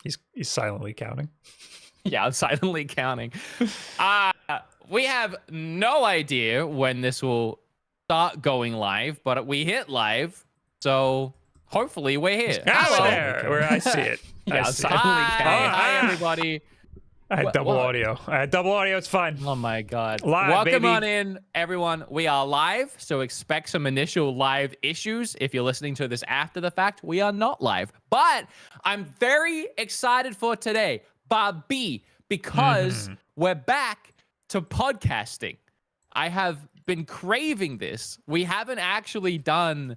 He's silently counting. Yeah, I'm silently counting. We have no idea when this will start going live, but we hit live, so hopefully we're here. Hello there, where I see it. Yeah, I'm silently counting. Hi, everybody. I had double audio. It's fine. Oh my god. Live, Welcome baby. on in, everyone. We are live, so expect some initial live issues. If you're listening to this after the fact, we are not live. But I'm very excited for today, Bobby, because we're back to podcasting. I have been craving this. We haven't actually done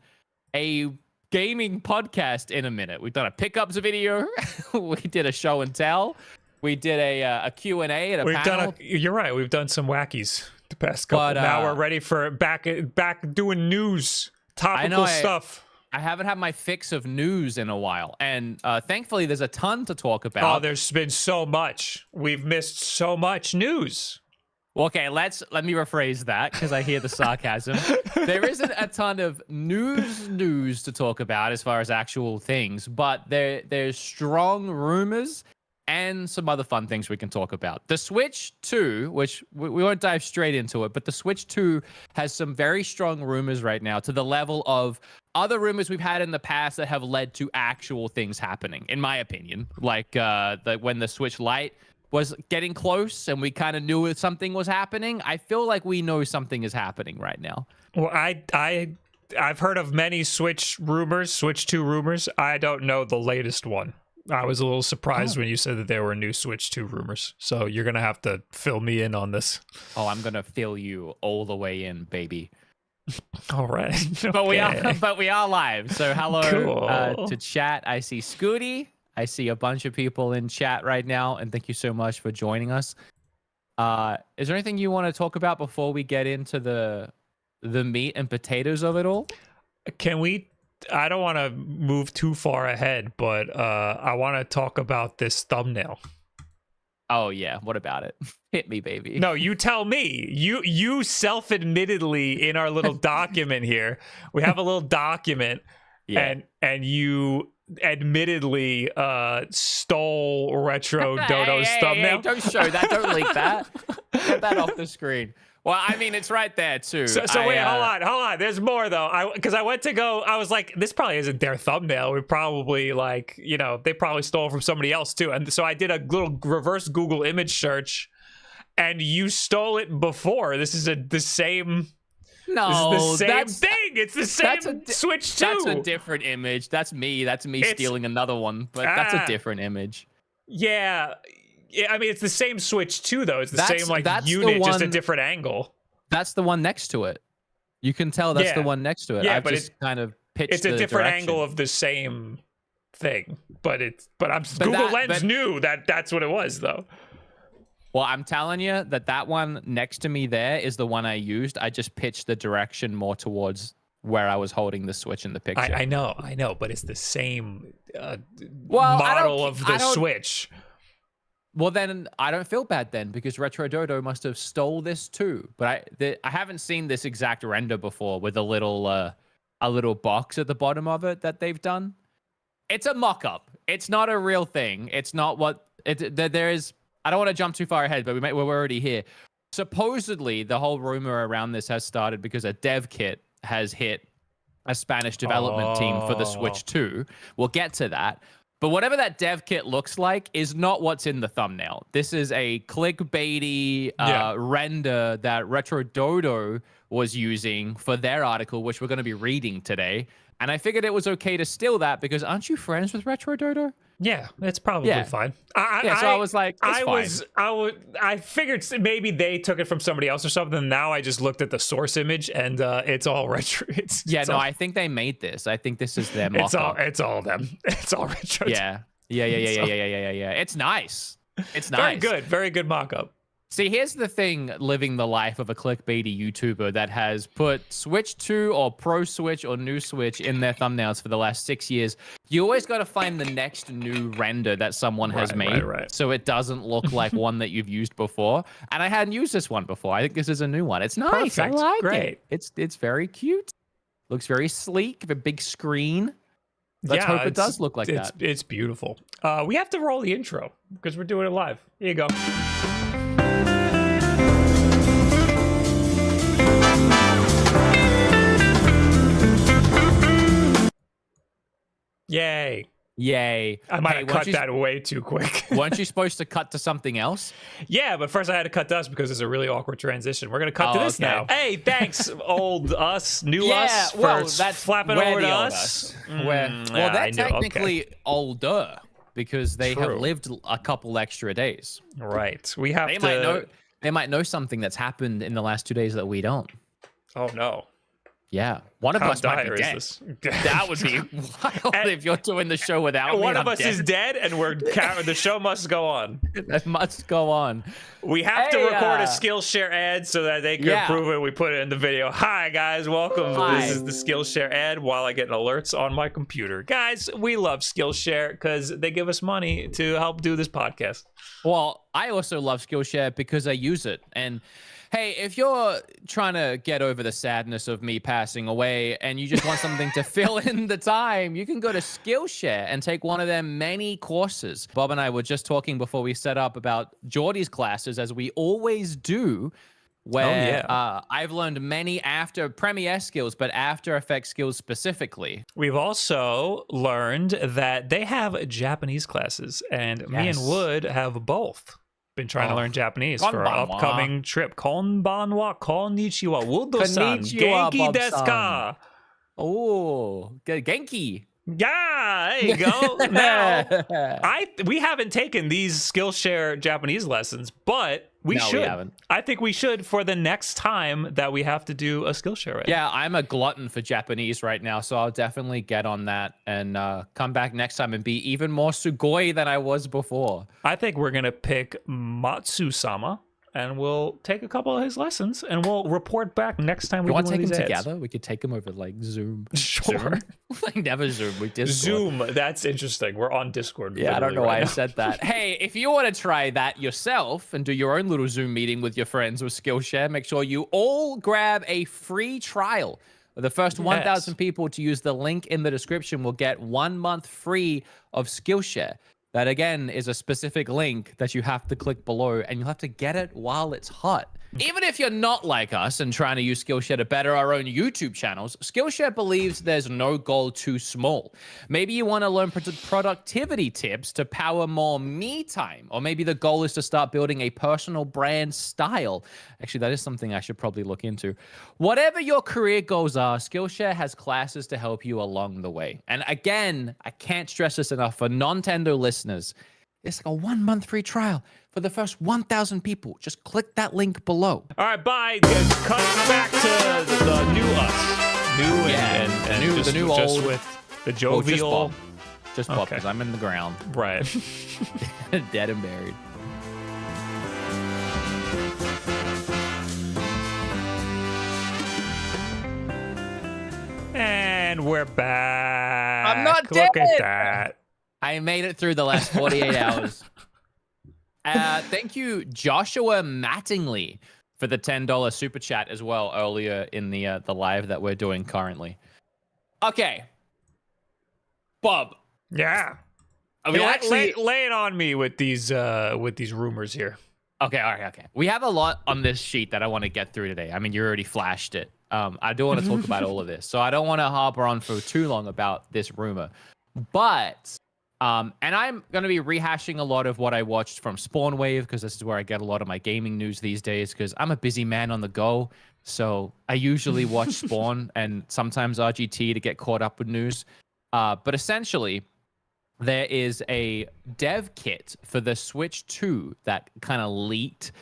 a gaming podcast in a minute. We've done a pickups video. We did a show and tell. We did a Q&A at a panel. You're right. We've done some wackies the past couple. But, now we're ready for back doing news, topical stuff. I haven't had my fix of news in a while, and thankfully there's a ton to talk about. Oh, there's been so much. We've missed so much news. Well, okay, let me rephrase that because I hear the sarcasm. There isn't a ton of news to talk about as far as actual things, but there's strong rumors and some other fun things we can talk about. The Switch 2, which we won't dive straight into it, but the Switch 2 has some very strong rumors right now to the level of other rumors we've had in the past that have led to actual things happening, in my opinion. Like when the Switch Lite was getting close and we kind of knew something was happening. I feel like we know something is happening right now. Well, I've heard of many Switch 2 rumors. I don't know the latest one. I was a little surprised when you said that there were new Switch 2 rumors. So you're going to have to fill me in on this. Oh, I'm going to fill you all the way in, baby. All right. Okay. But we are live. So hello cool. To chat. I see Scooty. I see a bunch of people in chat right now, and thank you so much for joining us. Is there anything you want to talk about before we get into the meat and potatoes of it all? I don't want to move too far ahead, but I want to talk about this thumbnail. Oh yeah, what about it? Hit me, baby. No, you tell me. You self-admittedly in our little document here. We have a little document, and you admittedly stole Retro Dodo's thumbnail. Hey, don't show that. Don't leak that. Get that off the screen. Well, I mean, it's right there too. So wait, hold on. There's more though. Because I went to go. I was like, this probably isn't their thumbnail. We probably they probably stole from somebody else too. And so I did a little reverse Google image search, and you stole it before. This is the same. No, this is the same thing. It's the same Switch 2. That's a different image. That's me. That's me stealing another one. But that's a different image. Yeah. Yeah, I mean, it's the same Switch 2, though. It's the same unit, just a different angle. That's the one next to it. You can tell that's the one next to it. Yeah, I've but just kind of pitched it's a different direction. angle of the same thing. Google Lens knew that's what it was, though. Well, I'm telling you that one next to me there is the one I used. I just pitched the direction more towards where I was holding the Switch in the picture. I know, but it's the same model of the Switch. Well, then I don't feel bad then because Retro Dodo must have stole this too. But I haven't seen this exact render before with a little box at the bottom of it that they've done. It's a mock-up. It's not a real thing. It's not what there is. I don't want to jump too far ahead, but we're already here. Supposedly, the whole rumor around this has started because a dev kit has hit a Spanish development team for the Switch 2. We'll get to that. But whatever that dev kit looks like is not what's in the thumbnail. This is a clickbaity render that Retro Dodo was using for their article, which we're going to be reading today. And I figured it was okay to steal that because aren't you friends with Retro Dodo? Yeah, it's probably fine. So I was like, I figured maybe they took it from somebody else or something. Now I just looked at the source image and it's all retro. I think they made this. I think this is their mock-up. It's all them. It's all retro. Yeah. It's nice. It's nice. Very good mock-up. See, here's the thing, living the life of a clickbaity YouTuber that has put Switch 2 or Pro Switch or New Switch in their thumbnails for the last 6 years. You always got to find the next new render that someone has made so it doesn't look like one that you've used before. And I hadn't used this one before. I think this is a new one. It's nice. Perfect. I like it. It's very cute. Looks very sleek, a big screen. Let's hope it does look like that. It's beautiful. We have to roll the intro because we're doing it live. Here you go. Yay. Yay. I might have cut that way too quick. Weren't you supposed to cut to something else? Yeah, but first I had to cut to us because it's a really awkward transition. We're going to cut to this now. Hey, thanks, old us, new us, for that's flapping over to us. They're technically older because they have lived a couple extra days. Right. We have They might know something that's happened in the last 2 days that we don't. Oh, no. Yeah, one of us might be dead. That would be wild if you're doing the show without me. One of us is dead, and the show must go on. It must go on. We have to record a Skillshare ad so that they can approve it. We put it in the video. Hi, guys. Welcome. Hi. This is the Skillshare ad while I get alerts on my computer. Guys, we love Skillshare because they give us money to help do this podcast. Well, I also love Skillshare because I use it. And hey, if you're trying to get over the sadness of me passing away and you just want something to fill in the time, you can go to Skillshare and take one of their many courses. Bob and I were just talking before we set up about Geordie's classes, as we always do, where I've learned many Premiere skills, but After Effects skills specifically. We've also learned that they have Japanese classes, and me and Wood have both. Been trying to learn Japanese for our upcoming trip. Konbanwa, konnichiwa, Wudo-san, genki desu ka? Oh, Genki. Yeah, there you go. Now, we haven't taken these Skillshare Japanese lessons, but we should. We haven't. I think we should for the next time that we have to do a Skillshare. Yeah, I'm a glutton for Japanese right now, so I'll definitely get on that and come back next time and be even more sugoi than I was before. I think we're going to pick Matsu-sama, and we'll take a couple of his lessons, and we'll report back next time we do one of these ads. You want to take them together? We could take them over like Zoom. Sure. Zoom? Like never Zoom. We Discord. Zoom. That's interesting. We're on Discord. Yeah, I don't know why I said that. Hey, if you want to try that yourself and do your own little Zoom meeting with your friends with Skillshare, make sure you all grab a free trial. The first 1,000 people to use the link in the description will get 1 month free of Skillshare. That, again, is a specific link that you have to click below, and you'll have to get it while it's hot. Even if you're not like us and trying to use Skillshare to better our own YouTube channels, Skillshare believes there's no goal too small. Maybe you want to learn productivity tips to power more me time, or maybe the goal is to start building a personal brand style. Actually, that is something I should probably look into. Whatever your career goals are, Skillshare has classes to help you along the way. And again, I can't stress this enough for Nontendo listeners. It's like a 1 month free trial for the first 1,000 people. Just click that link below. All right, bye. Cut back to the new us. The new old with the jovial. Just Bob, because I'm in the ground. Right. Dead and buried. And we're back. I'm not dead. Look at that. I made it through the last 48 hours. Thank you, Joshua Mattingly, for the $10 super chat as well earlier in the live that we're doing currently. Okay, Bob. Yeah. Lay it on me with these rumors here. Okay. We have a lot on this sheet that I want to get through today. I mean, you already flashed it. I do want to talk about all of this, so I don't want to harbor on for too long about this rumor, but. And I'm going to be rehashing a lot of what I watched from Spawnwave, because this is where I get a lot of my gaming news these days, because I'm a busy man on the go. So I usually watch Spawn and sometimes RGT to get caught up with news. But essentially, there is a dev kit for the Switch 2 that kind of leaked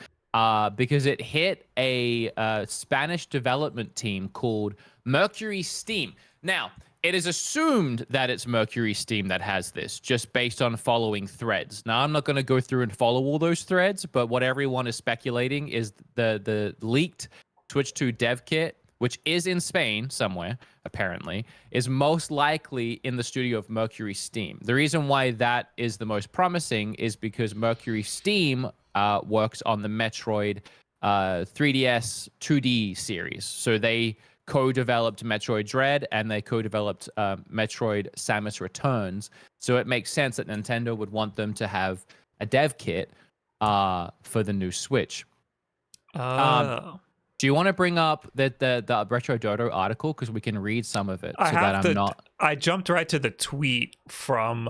because it hit a Spanish development team called Mercury Steam. Now, it is assumed that it's Mercury Steam that has this, just based on following threads. Now, I'm not going to go through and follow all those threads, but what everyone is speculating is the leaked Switch 2 dev kit, which is in Spain somewhere, apparently, is most likely in the studio of Mercury Steam. The reason why that is the most promising is because Mercury Steam works on the Metroid 3DS 2D series. So they co-developed Metroid Dread and they co-developed Metroid Samus Returns. So it makes sense that Nintendo would want them to have a dev kit for the new Switch. Oh. Do you want to bring up the Retro Dodo article, because we can read some of it I jumped right to the tweet from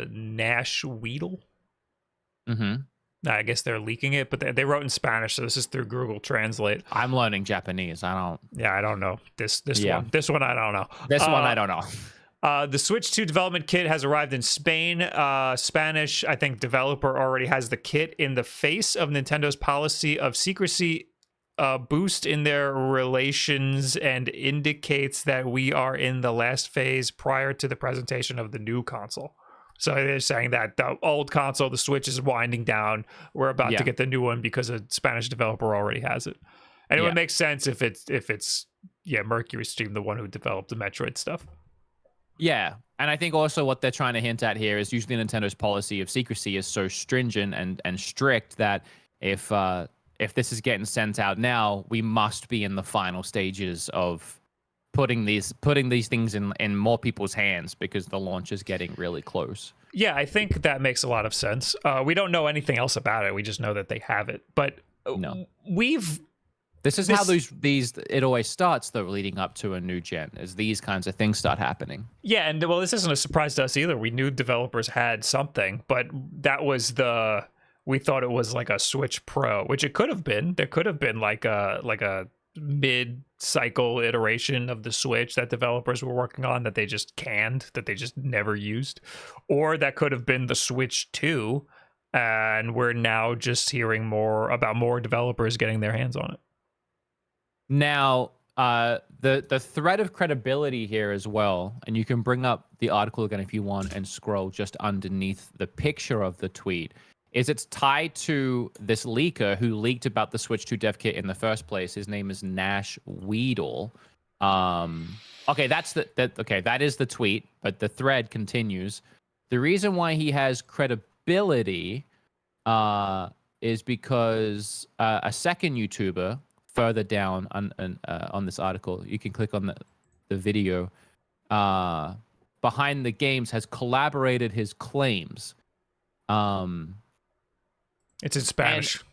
Nash Weedle. I guess they're leaking it, but they wrote in Spanish, so this is through Google Translate. I'm learning Japanese. I don't know this one. This one I don't know. This one I don't know. The Switch 2 development kit has arrived in Spain. Spanish, I think, developer already has the kit. In the face of Nintendo's policy of secrecy, boost in their relations, and indicates that we are in the last phase prior to the presentation of the new console. So they're saying that the old console, the Switch, is winding down. We're about to get the new one because a Spanish developer already has it. And it would make sense if it's Mercury Steam, the one who developed the Metroid stuff. Yeah, and I think also what they're trying to hint at here is usually Nintendo's policy of secrecy is so stringent and strict that if this is getting sent out now, we must be in the final stages of putting these things in more people's hands, because the launch is getting really close. Yeah, I think that makes a lot of sense. We don't know anything else about it. We just know that they have it. But this is how it always starts, though, leading up to a new gen, as these kinds of things start happening. Yeah, and well, this isn't a surprise to us either. We knew developers had something, but that was we thought it was like a Switch Pro, which it could have been. There could have been like a mid-cycle iteration of the Switch that developers were working on that they just canned, that they just never used. Or that could have been the Switch 2, and we're now just hearing more developers getting their hands on it. Now, the thread of credibility here as well, and you can bring up the article again if you want and scroll just underneath the picture of the tweet, is it's tied to this leaker who leaked about the Switch 2 dev kit in the first place. His name is Nash Weedle. Okay, that is the tweet, but the thread continues. The reason why he has credibility is because a second YouTuber further down on this article, you can click on the video, Behind the Games has collaborated his claims. It's in Spanish.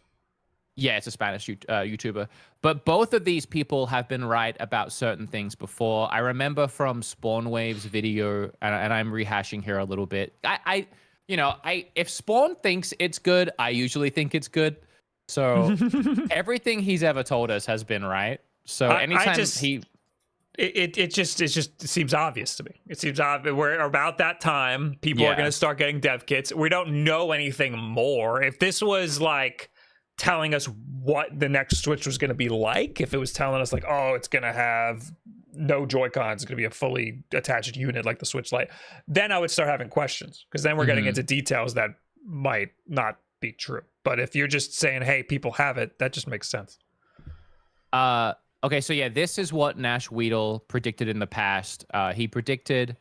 It's a Spanish YouTuber. But both of these people have been right about certain things before. I remember from Spawnwave's video, and I'm rehashing here a little bit. If Spawn thinks it's good, I usually think it's good. So everything he's ever told us has been right. So anytime it just seems obvious to me. It seems obvious. We're about that time. People are going to start getting dev kits. We don't know anything more. If this was like telling us what the next Switch was going to be like, if it was telling us like, oh, it's going to have no Joy-Cons, it's going to be a fully attached unit like the Switch Lite, then I would start having questions, because then we're getting into details that might not be true. But if you're just saying, hey, people have it, that just makes sense. Okay, so this is what Nash Weedle predicted in the past. He predicted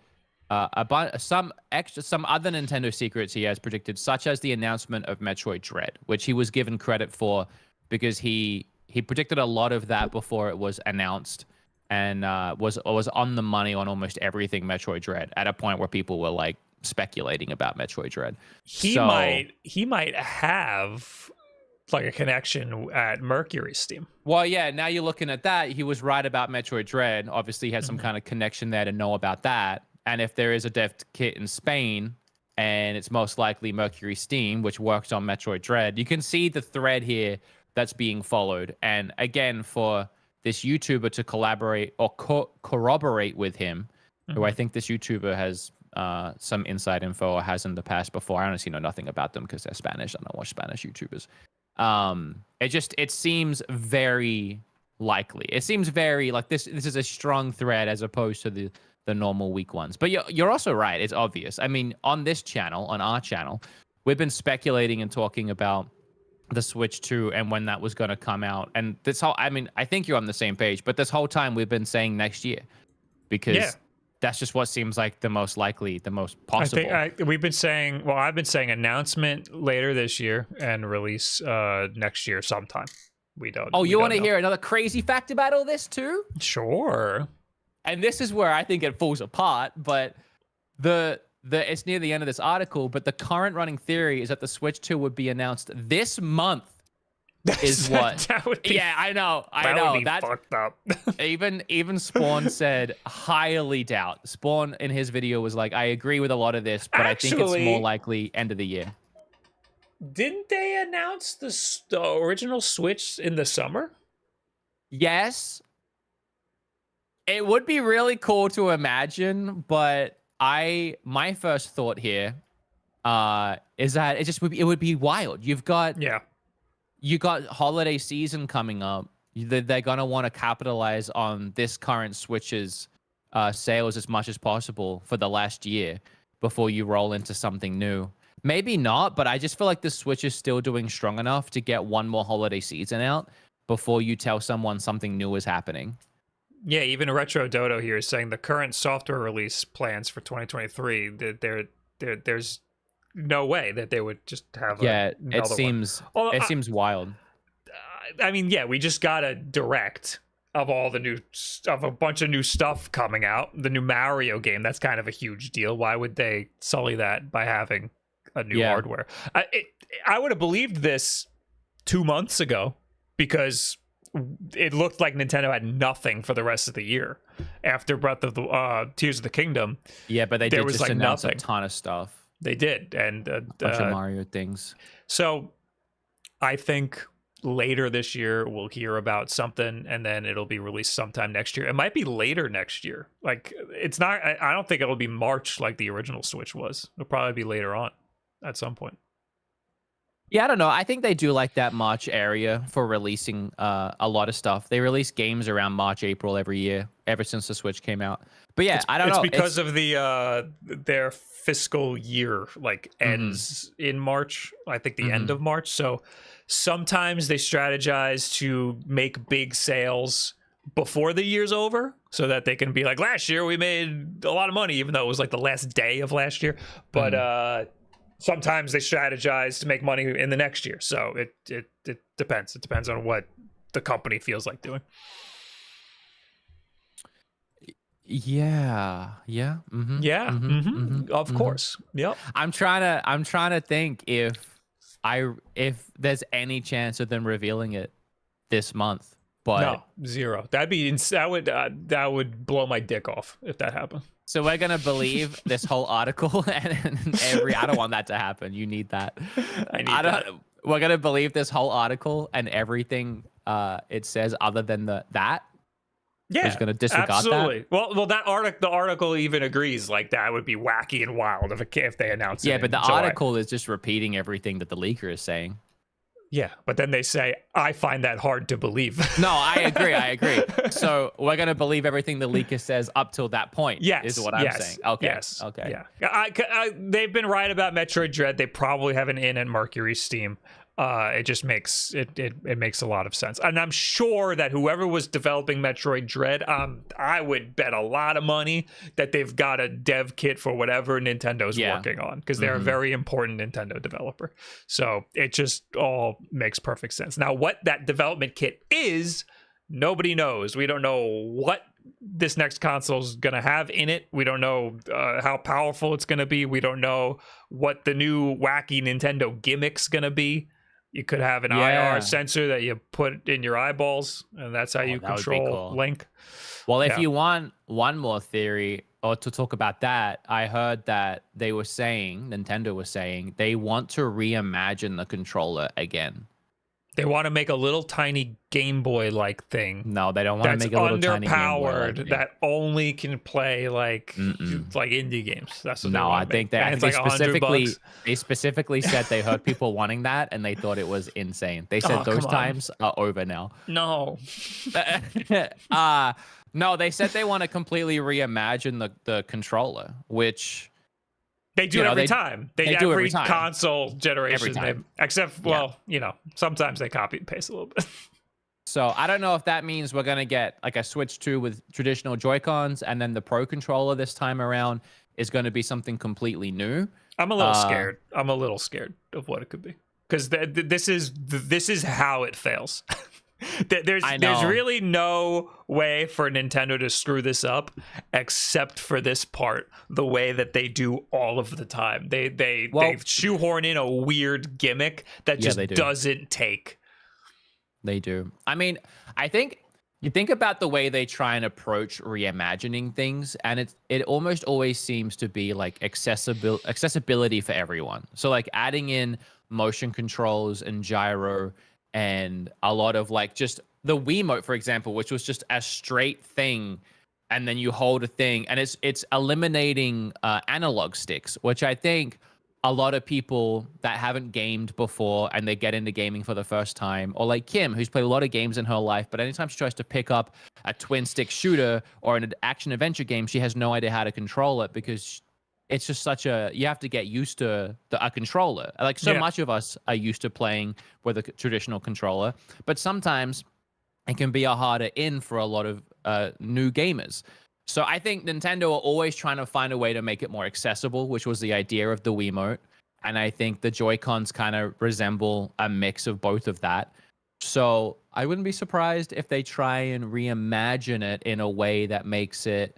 some other Nintendo secrets he has predicted, such as the announcement of Metroid Dread, which he was given credit for because he predicted a lot of that before it was announced, and was on the money on almost everything Metroid Dread, at a point where people were like speculating about Metroid Dread. He might have like a connection at Mercury Steam. Well, yeah, now you're looking at that. He was right about Metroid Dread. Obviously, he has some kind of connection there to know about that. And if there is a dev kit in Spain, and it's most likely Mercury Steam, which works on Metroid Dread, you can see the thread here that's being followed. And again, for this YouTuber to collaborate or corroborate with him, who I think this YouTuber has some inside info or has in the past before. I honestly know nothing about them because they're Spanish. I don't watch Spanish YouTubers. It seems very likely. It seems very like this is a strong thread as opposed to the normal weak ones. But you're also right. It's obvious. I mean, on this channel, on our channel, we've been speculating and talking about the Switch 2 and when that was going to come out. And I think you're on the same page, but this whole time we've been saying next year, because that's just what seems like the most likely, the most possible. I've been saying announcement later this year and release next year sometime. We don't. Oh, we you don't want to know. hear another crazy fact about all this too? Sure. And this is where I think it falls apart, but it's near the end of this article, but the current running theory is that the Switch 2 would be announced this month. Is what? That would be, yeah, I know. Would be fucked up. even Spawn said highly doubt. Spawn in his video was like, I agree with a lot of this, but I think it's more likely end of the year. Didn't they announce the original Switch in the summer? Yes. It would be really cool to imagine, but my first thought here is that it would be wild. You got holiday season coming up. They're gonna want to capitalize on this current Switch's sales as much as possible for the last year before you roll into something new. Maybe not, but I just feel like the Switch is still doing strong enough to get one more holiday season out before you tell someone something new is happening. Yeah, even Retro Dodo here is saying the current software release plans for 2023, that there's no way that they would just have it seems wild. I mean, yeah, we just got a direct of a bunch of new stuff coming out. The new Mario game, that's kind of a huge deal. Why would they sully that by having a new hardware? I would have believed this 2 months ago because it looked like Nintendo had nothing for the rest of the year after Breath of the Tears of the Kingdom. Yeah, but they did just announce a ton of stuff. They did, and a bunch of Mario things. So I think later this year we'll hear about something, and then it'll be released sometime next year. It might be later next year. Like, it's not. I don't think it'll be March like the original Switch was. It'll probably be later on at some point. Yeah, I don't know. I think they do like that March area for releasing a lot of stuff. They release games around March, April every year, ever since the Switch came out. But yeah, I don't know. It's because of their fiscal year ends in March. I think the end of March. So sometimes they strategize to make big sales before the year's over so that they can be like, last year we made a lot of money, even though it was like the last day of last year. But sometimes they strategize to make money in the next year. So it depends. It depends on what the company feels like doing. Of course. Yep. I'm trying to think if there's any chance of them revealing it this month. But no, zero. That would blow my dick off if that happened. So we're gonna believe this whole article and I don't want that to happen. You need that. We're gonna believe this whole article and everything it says other than that. Yeah, we're just gonna disregard absolutely. that. Well, the article even agrees. Like, that would be wacky and wild if they announce it. Yeah, but the article is just repeating everything that the leaker is saying. Yeah, but then they say, I find that hard to believe. No, I agree. So we're going to believe everything the leaker says up till that point, is what I'm saying. Okay. Yes. Okay. Yeah. They've been right about Metroid Dread. They probably have an in at Mercury Steam. It just makes it makes a lot of sense. And I'm sure that whoever was developing Metroid Dread, I would bet a lot of money that they've got a dev kit for whatever Nintendo's working on, because they're a very important Nintendo developer. So it just all makes perfect sense. Now, what that development kit is, nobody knows. We don't know what this next console is going to have in it. We don't know how powerful it's going to be. We don't know what the new wacky Nintendo gimmick's going to be. You could have an IR sensor that you put in your eyeballs, and that's how you control Link. Well, if you want one more theory, or to talk about that, I heard that Nintendo was saying, they want to reimagine the controller again. They want to make a little tiny Game Boy-like thing. No, they don't want to make a little tiny Game Boy underpowered that only can play like indie games. That's what they want. They specifically said they heard people wanting that, and they thought it was insane. They said those times are over now. No. No, they said they want to completely reimagine the controller, which they do every time. They do every time. Console generation. Every time. Except, sometimes they copy and paste a little bit. So I don't know if that means we're going to get like a Switch 2 with traditional Joy-Cons, and then the Pro Controller this time around is going to be something completely new. I'm a little scared. I'm a little scared of what it could be, because this is how it fails. There's really no way for Nintendo to screw this up except for this part, the way that they do all of the time. They shoehorn in a weird gimmick that just doesn't take. They do. I mean, I think you think about the way they try and approach reimagining things, and it almost always seems to be like accessibility for everyone. So like adding in motion controls and gyro and a lot of like just the Wiimote, for example, which was just a straight thing, and then you hold a thing, and it's eliminating analog sticks, which I think a lot of people that haven't gamed before and they get into gaming for the first time, or like Kim, who's played a lot of games in her life, but anytime she tries to pick up a twin stick shooter or an action adventure game, she has no idea how to control it because it's just you have to get used to a controller. Like much of us are used to playing with a traditional controller, but sometimes it can be a harder in for a lot of new gamers. So I think Nintendo are always trying to find a way to make it more accessible, which was the idea of the Wiimote. And I think the Joy-Cons kind of resemble a mix of both of that. So I wouldn't be surprised if they try and reimagine it in a way that makes it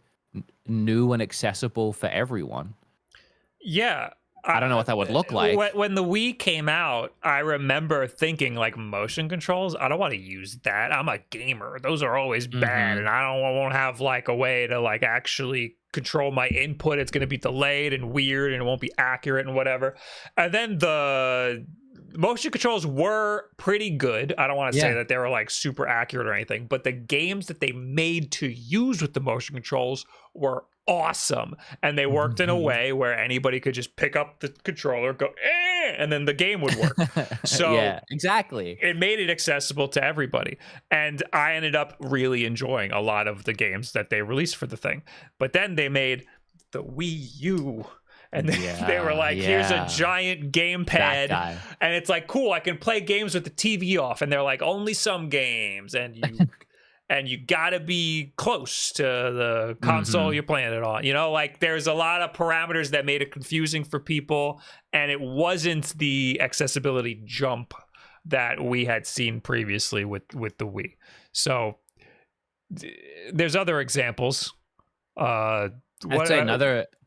new and accessible for everyone. Yeah. I don't know what that would look like. When the Wii came out, I remember thinking like motion controls, I don't want to use that. I'm a gamer. Those are always bad. And I won't have like a way to like actually control my input. It's going to be delayed and weird and it won't be accurate and whatever. And then the motion controls were pretty good. I don't want to say that they were like super accurate or anything, but the games that they made to use with the motion controls were awesome, and they worked in a way where anybody could just pick up the controller, go and then the game would work. So yeah, exactly, it made it accessible to everybody, and I ended up really enjoying a lot of the games that they released for the thing. But then they made the Wii U, and they were like, here's a giant gamepad, and it's like, cool, I can play games with the TV off, and they're like, only some games, and you gotta be close to the console you're playing it on. You know, like there's a lot of parameters that made it confusing for people, and it wasn't the accessibility jump that we had seen previously with the Wii. So there's other examples. I'd say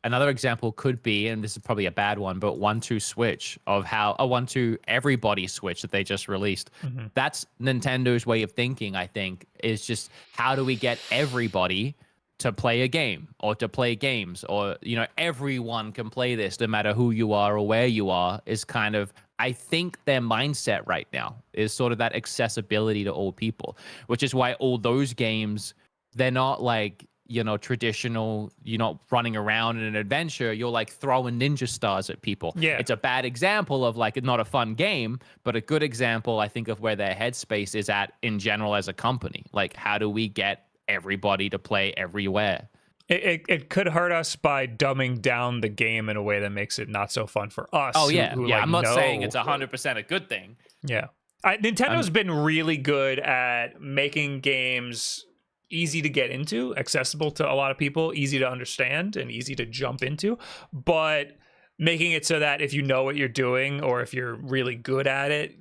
another example could be, and this is probably a bad one, but 1-2 Switch, of how a 1-2 everybody Switch that they just released. That's Nintendo's way of thinking, I think, is just how do we get everybody to play a game or to play games, or, you know, everyone can play this no matter who you are or where you are, is kind of, I think, their mindset right now is sort of that accessibility to all people, which is why all those games, they're not like, you know, traditional, you're not running around in an adventure, you're like throwing ninja stars at people. Yeah. It's a bad example of like not a fun game, but a good example, I think, of where their headspace is at in general as a company. Like, how do we get everybody to play everywhere? It could hurt us by dumbing down the game in a way that makes it not so fun for us. Oh, yeah. Who I'm not saying it's 100% a good thing. Yeah. Nintendo's been really good at making games easy to get into, accessible to a lot of people, easy to understand, and easy to jump into, but making it so that if you know what you're doing or if you're really good at it,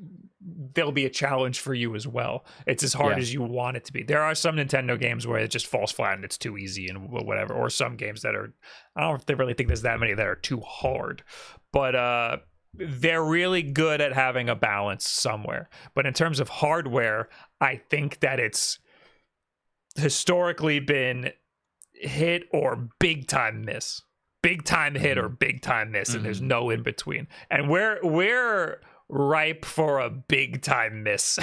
there'll be a challenge for you as well. It's as hard as you want it to be. There are some Nintendo games where it just falls flat and it's too easy and whatever, or some games that are, I don't know if they really think there's that many that are too hard, but they're really good at having a balance somewhere. But in terms of hardware, I think that it's historically been hit or big time miss, big time hit or big time miss, and there's no in between. And we're ripe for a big time miss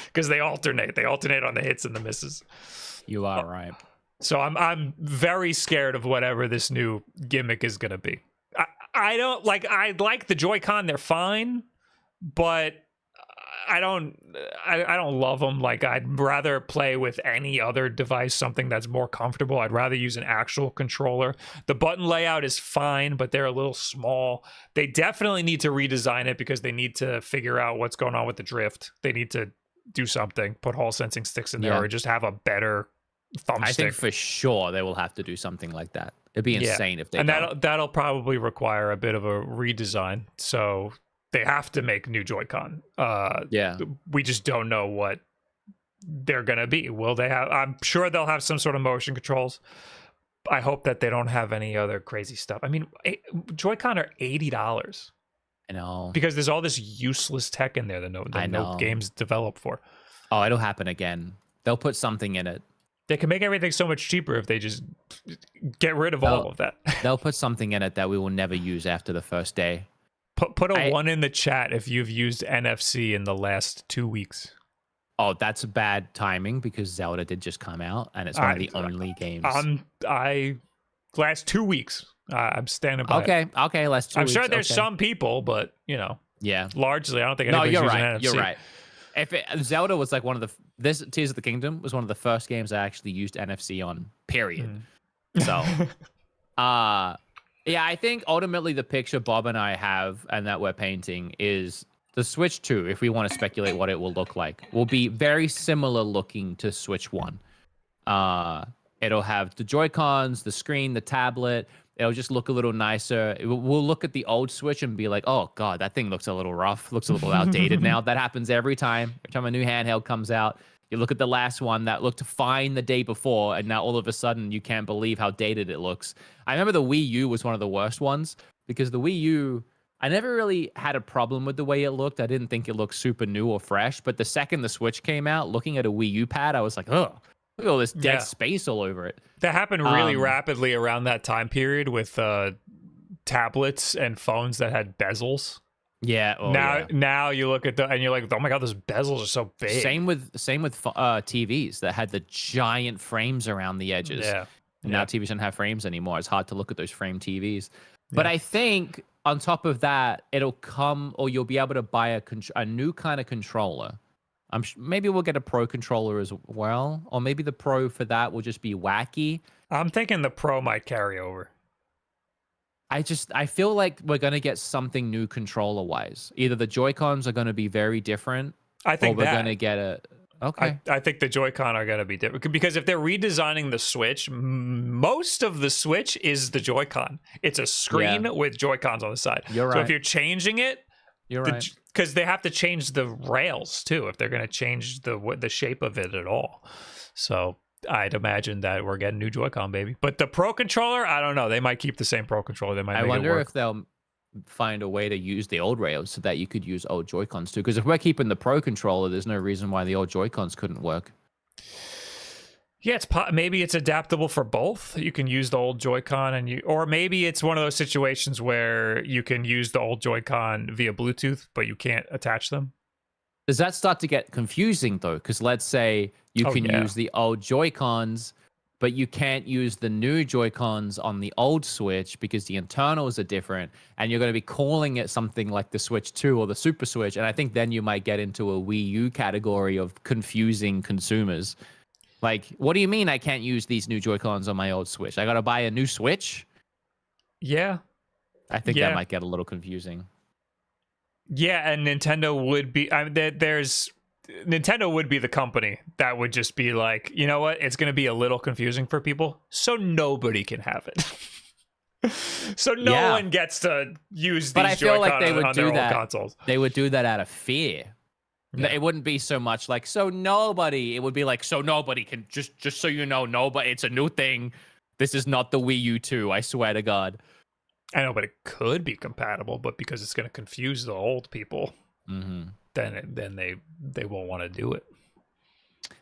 because they alternate on the hits and the misses. You are right. So I'm very scared of whatever this new gimmick is going to be. I like the Joy-Con, they're fine, but I don't love them. Like, I'd rather play with any other device, something that's more comfortable. I'd rather use an actual controller. The button layout is fine, but they're a little small. They definitely need to redesign it because they need to figure out what's going on with the drift. They need to do something, put Hall sensing sticks in there, or just have a better thumbstick. I think for sure they will have to do something like that. It'd be insane if they don't. And that'll probably require a bit of a redesign. So they have to make new Joy-Con. We just don't know what they're gonna be. Will they have? I'm sure they'll have some sort of motion controls. I hope that they don't have any other crazy stuff. I mean, Joy-Con are $80 I know. because there's all this useless tech in there that no games develop for. Oh, it'll happen again. They'll put something in it. They can make everything so much cheaper if they just get rid of all of that. They'll put something in it that we will never use after the first day. Put a 1 in the chat if you've used NFC in the last 2 weeks. Oh, that's bad timing because Zelda did just come out, and it's one of the only games. Last 2 weeks, I'm standing by. Okay, last 2 weeks. I'm sure there's some people, but yeah, largely, I don't think anybody's using NFC. You're right. If Zelda was like one of this Tears of the Kingdom was one of the first games I actually used NFC on. Period. So, yeah, I think ultimately the picture Bob and I have and that we're painting is the Switch 2, if we want to speculate what it will look like, will be very similar looking to Switch 1. It'll have the Joy-Cons, the screen, the tablet. It'll just look a little nicer. We'll look at the old Switch and be like, oh, God, that thing looks a little rough, looks a little outdated now. That happens every time. Every time a new handheld comes out, you look at the last one that looked fine the day before, and now all of a sudden you can't believe how dated it looks. I remember the Wii U was one of the worst ones because the Wii U, I never really had a problem with the way it looked. I didn't think it looked super new or fresh. But the second the Switch came out, looking at a Wii U pad, I was like, oh, look at all this dead space all over it. That happened really rapidly around that time period with tablets and phones that had bezels. Yeah. Now you look at and you're like, oh my God, those bezels are so big. Same with TVs that had the giant frames around the edges. Yeah. And now TVs don't have frames anymore. It's hard to look at those frame TVs. But I think on top of that, it'll come, or you'll be able to buy a new kind of controller. Maybe we'll get a Pro controller as well, or maybe the Pro for that will just be wacky. I'm thinking the Pro might carry over. I feel like we're gonna get something new controller wise. Either the Joy-Cons are gonna be very different. I think we're gonna get a. Okay. I think the Joy-Con are going to be different because if they're redesigning the Switch, most of the Switch is the Joy-Con. It's a screen with Joy-Cons on the side. You're right. So if you're changing it, you're right. Because they have to change the rails too if they're going to change the shape of it at all. So I'd imagine that we're getting new Joy-Con, baby. But the Pro controller, I don't know. They might keep the same Pro controller. They might. I wonder if they'll find a way to use the old rails so that you could use old Joy-Cons too. Because if we're keeping the Pro controller, there's no reason why the old Joy-Cons couldn't work. Yeah, maybe it's adaptable for both. You can use the old Joy-Con or maybe it's one of those situations where you can use the old Joy-Con via Bluetooth, but you can't attach them. Does that start to get confusing though? Because let's say you can use the old Joy-Cons, but you can't use the new Joy-Cons on the old Switch because the internals are different, and you're going to be calling it something like the Switch 2 or the Super Switch, and I think then you might get into a Wii U category of confusing consumers. Like, what do you mean I can't use these new Joy-Cons on my old Switch? I got to buy a new Switch? Yeah. I think that might get a little confusing. Yeah, and Nintendo would be... Nintendo would be the company that would just be like, you know what? It's going to be a little confusing for people, so nobody can have it. So no one gets to use these Joy-Con on their old consoles. They would do that out of fear. Yeah. It wouldn't be so much like, so nobody. It would be like, so nobody can, just so you know, nobody. It's a new thing. This is not the Wii U 2, I swear to God. I know, but it could be compatible, but because it's going to confuse the old people, then they won't want to do it.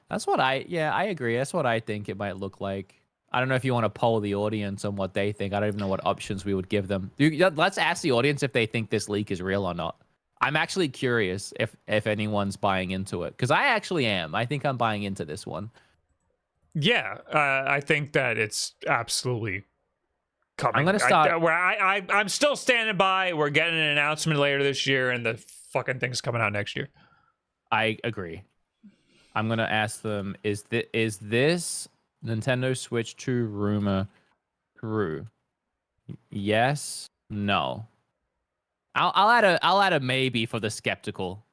That's what I agree. That's what I think it might look like. I don't know if you want to poll the audience on what they think. I don't even know what options we would give them. Let's ask the audience if they think this leak is real or not. I'm actually curious if anyone's buying into it, because I actually am. I think I'm buying into this one. Yeah, I think that it's absolutely coming. I'm gonna start. I'm still standing by. We're getting an announcement later this year, and the fucking thing's coming out next year. I agree. I'm gonna ask them: Is this Nintendo Switch 2 rumor true? Yes. No. I'll add a maybe for the skeptical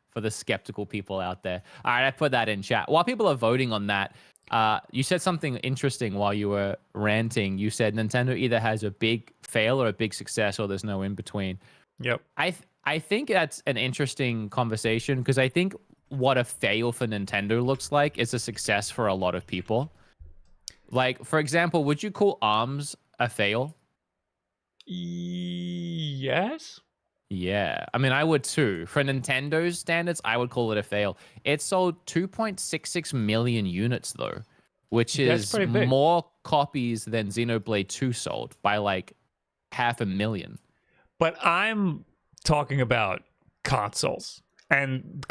people out there. All right, I put that in chat. While people are voting on that, you said something interesting while you were ranting. You said Nintendo either has a big fail or a big success, or there's no in between. Yep. I think that's an interesting conversation, because I think what a fail for Nintendo looks like is a success for a lot of people. Like, for example, would you call ARMS a fail? Yes. Yeah, I mean, I would too. For Nintendo's standards, I would call it a fail. It sold 2.66 million units, though, which is pretty big. more copies than Xenoblade 2 sold by like 500,000. But I'm talking about consoles. And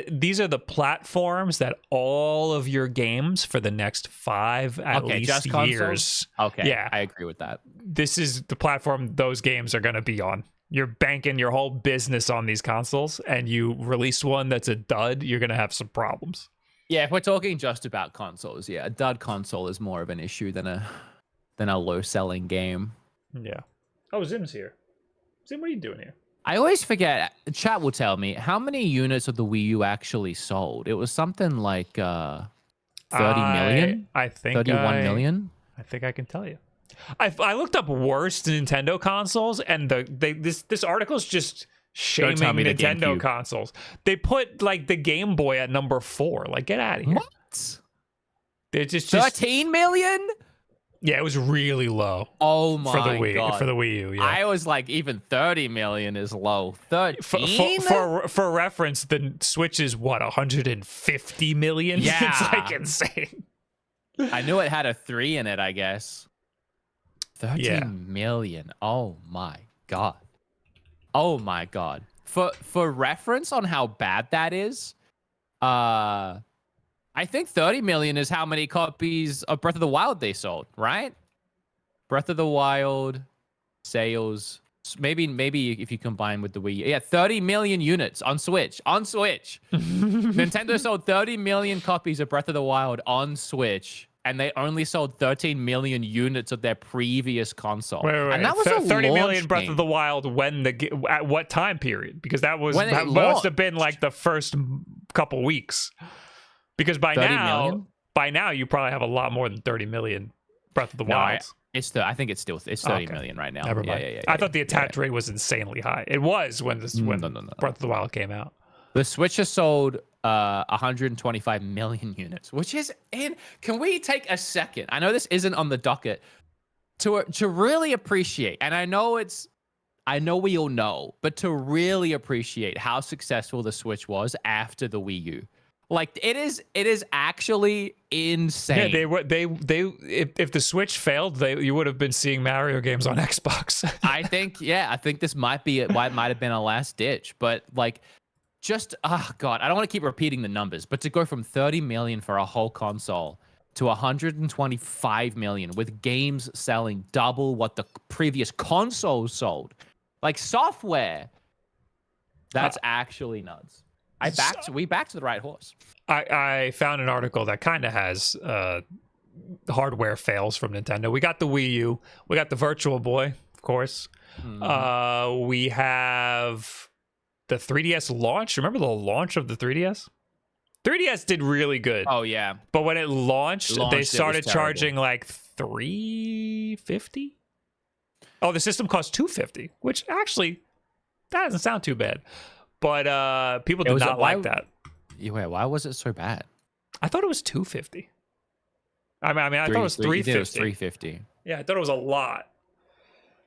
these are the platforms that all of your games for the next 5 at least just years. Consoles? Okay, yeah, I agree with that. This is the platform those games are going to be on. You're banking your whole business on these consoles, and you release one that's a dud, you're going to have some problems. Yeah, if we're talking just about consoles, yeah, a dud console is more of an issue than a low-selling game. Yeah. Oh, Zim's here. Zim, what are you doing here? I always forget. Chat will tell me how many units of the Wii U actually sold. It was something like 30 million. I think 31 million. I think I can tell you. I looked up worst Nintendo consoles, and this article is just shaming Nintendo consoles. They put like the Game Boy at number 4. Like, get out of here. What? They're just 13 million? Yeah, it was really low. Oh my god! For the Wii U, yeah. I was like, even 30 million is low. 13? For reference, the Switch is what, 150 million? Yeah, it's like insane. I knew it had a 3 in it, I guess. 13 million. Oh my god. Oh my god. For reference on how bad that is, I think 30 million is how many copies of Breath of the Wild they sold, right? Breath of the Wild sales, maybe if you combine with the Wii U. Yeah, 30 million units on Switch. On Switch. Nintendo sold 30 million copies of Breath of the Wild on Switch, and they only sold 13 million units of their previous console. Wait. And that was 30 million game. Breath of the Wild at what time period? Because that must have been like the first couple weeks. Because by now you probably have a lot more than 30 million Breath of the Wild. I think it's 30 million right now. Never mind. Yeah, I thought the attach rate was insanely high. It was when Breath of the Wild came out. The Switch has sold 125 million units, which is can we take a second? I know this isn't on the docket to really appreciate, and I know we all know, but to really appreciate how successful the Switch was after the Wii U. Like, it is actually insane. Yeah, if the Switch failed, you would have been seeing Mario games on Xbox. I think this might have been a last ditch, but like, just god, I don't want to keep repeating the numbers, but to go from 30 million for a whole console to 125 million with games selling double what the previous consoles sold, like software, that's actually nuts. We backed the right horse. I found an article that kind of has hardware fails from Nintendo. We got the Wii U. We got the Virtual Boy, of course. Mm-hmm. We have the 3DS launch. Remember the launch of the 3DS? 3DS did really good. Oh, yeah. But when it launched they started charging like $350. Oh, the system cost $250, which actually, that doesn't sound too bad. But people did not like that. Wait, why was it so bad? I thought it was $250. I mean, I thought it was $350. It was $350. Yeah, I thought it was a lot.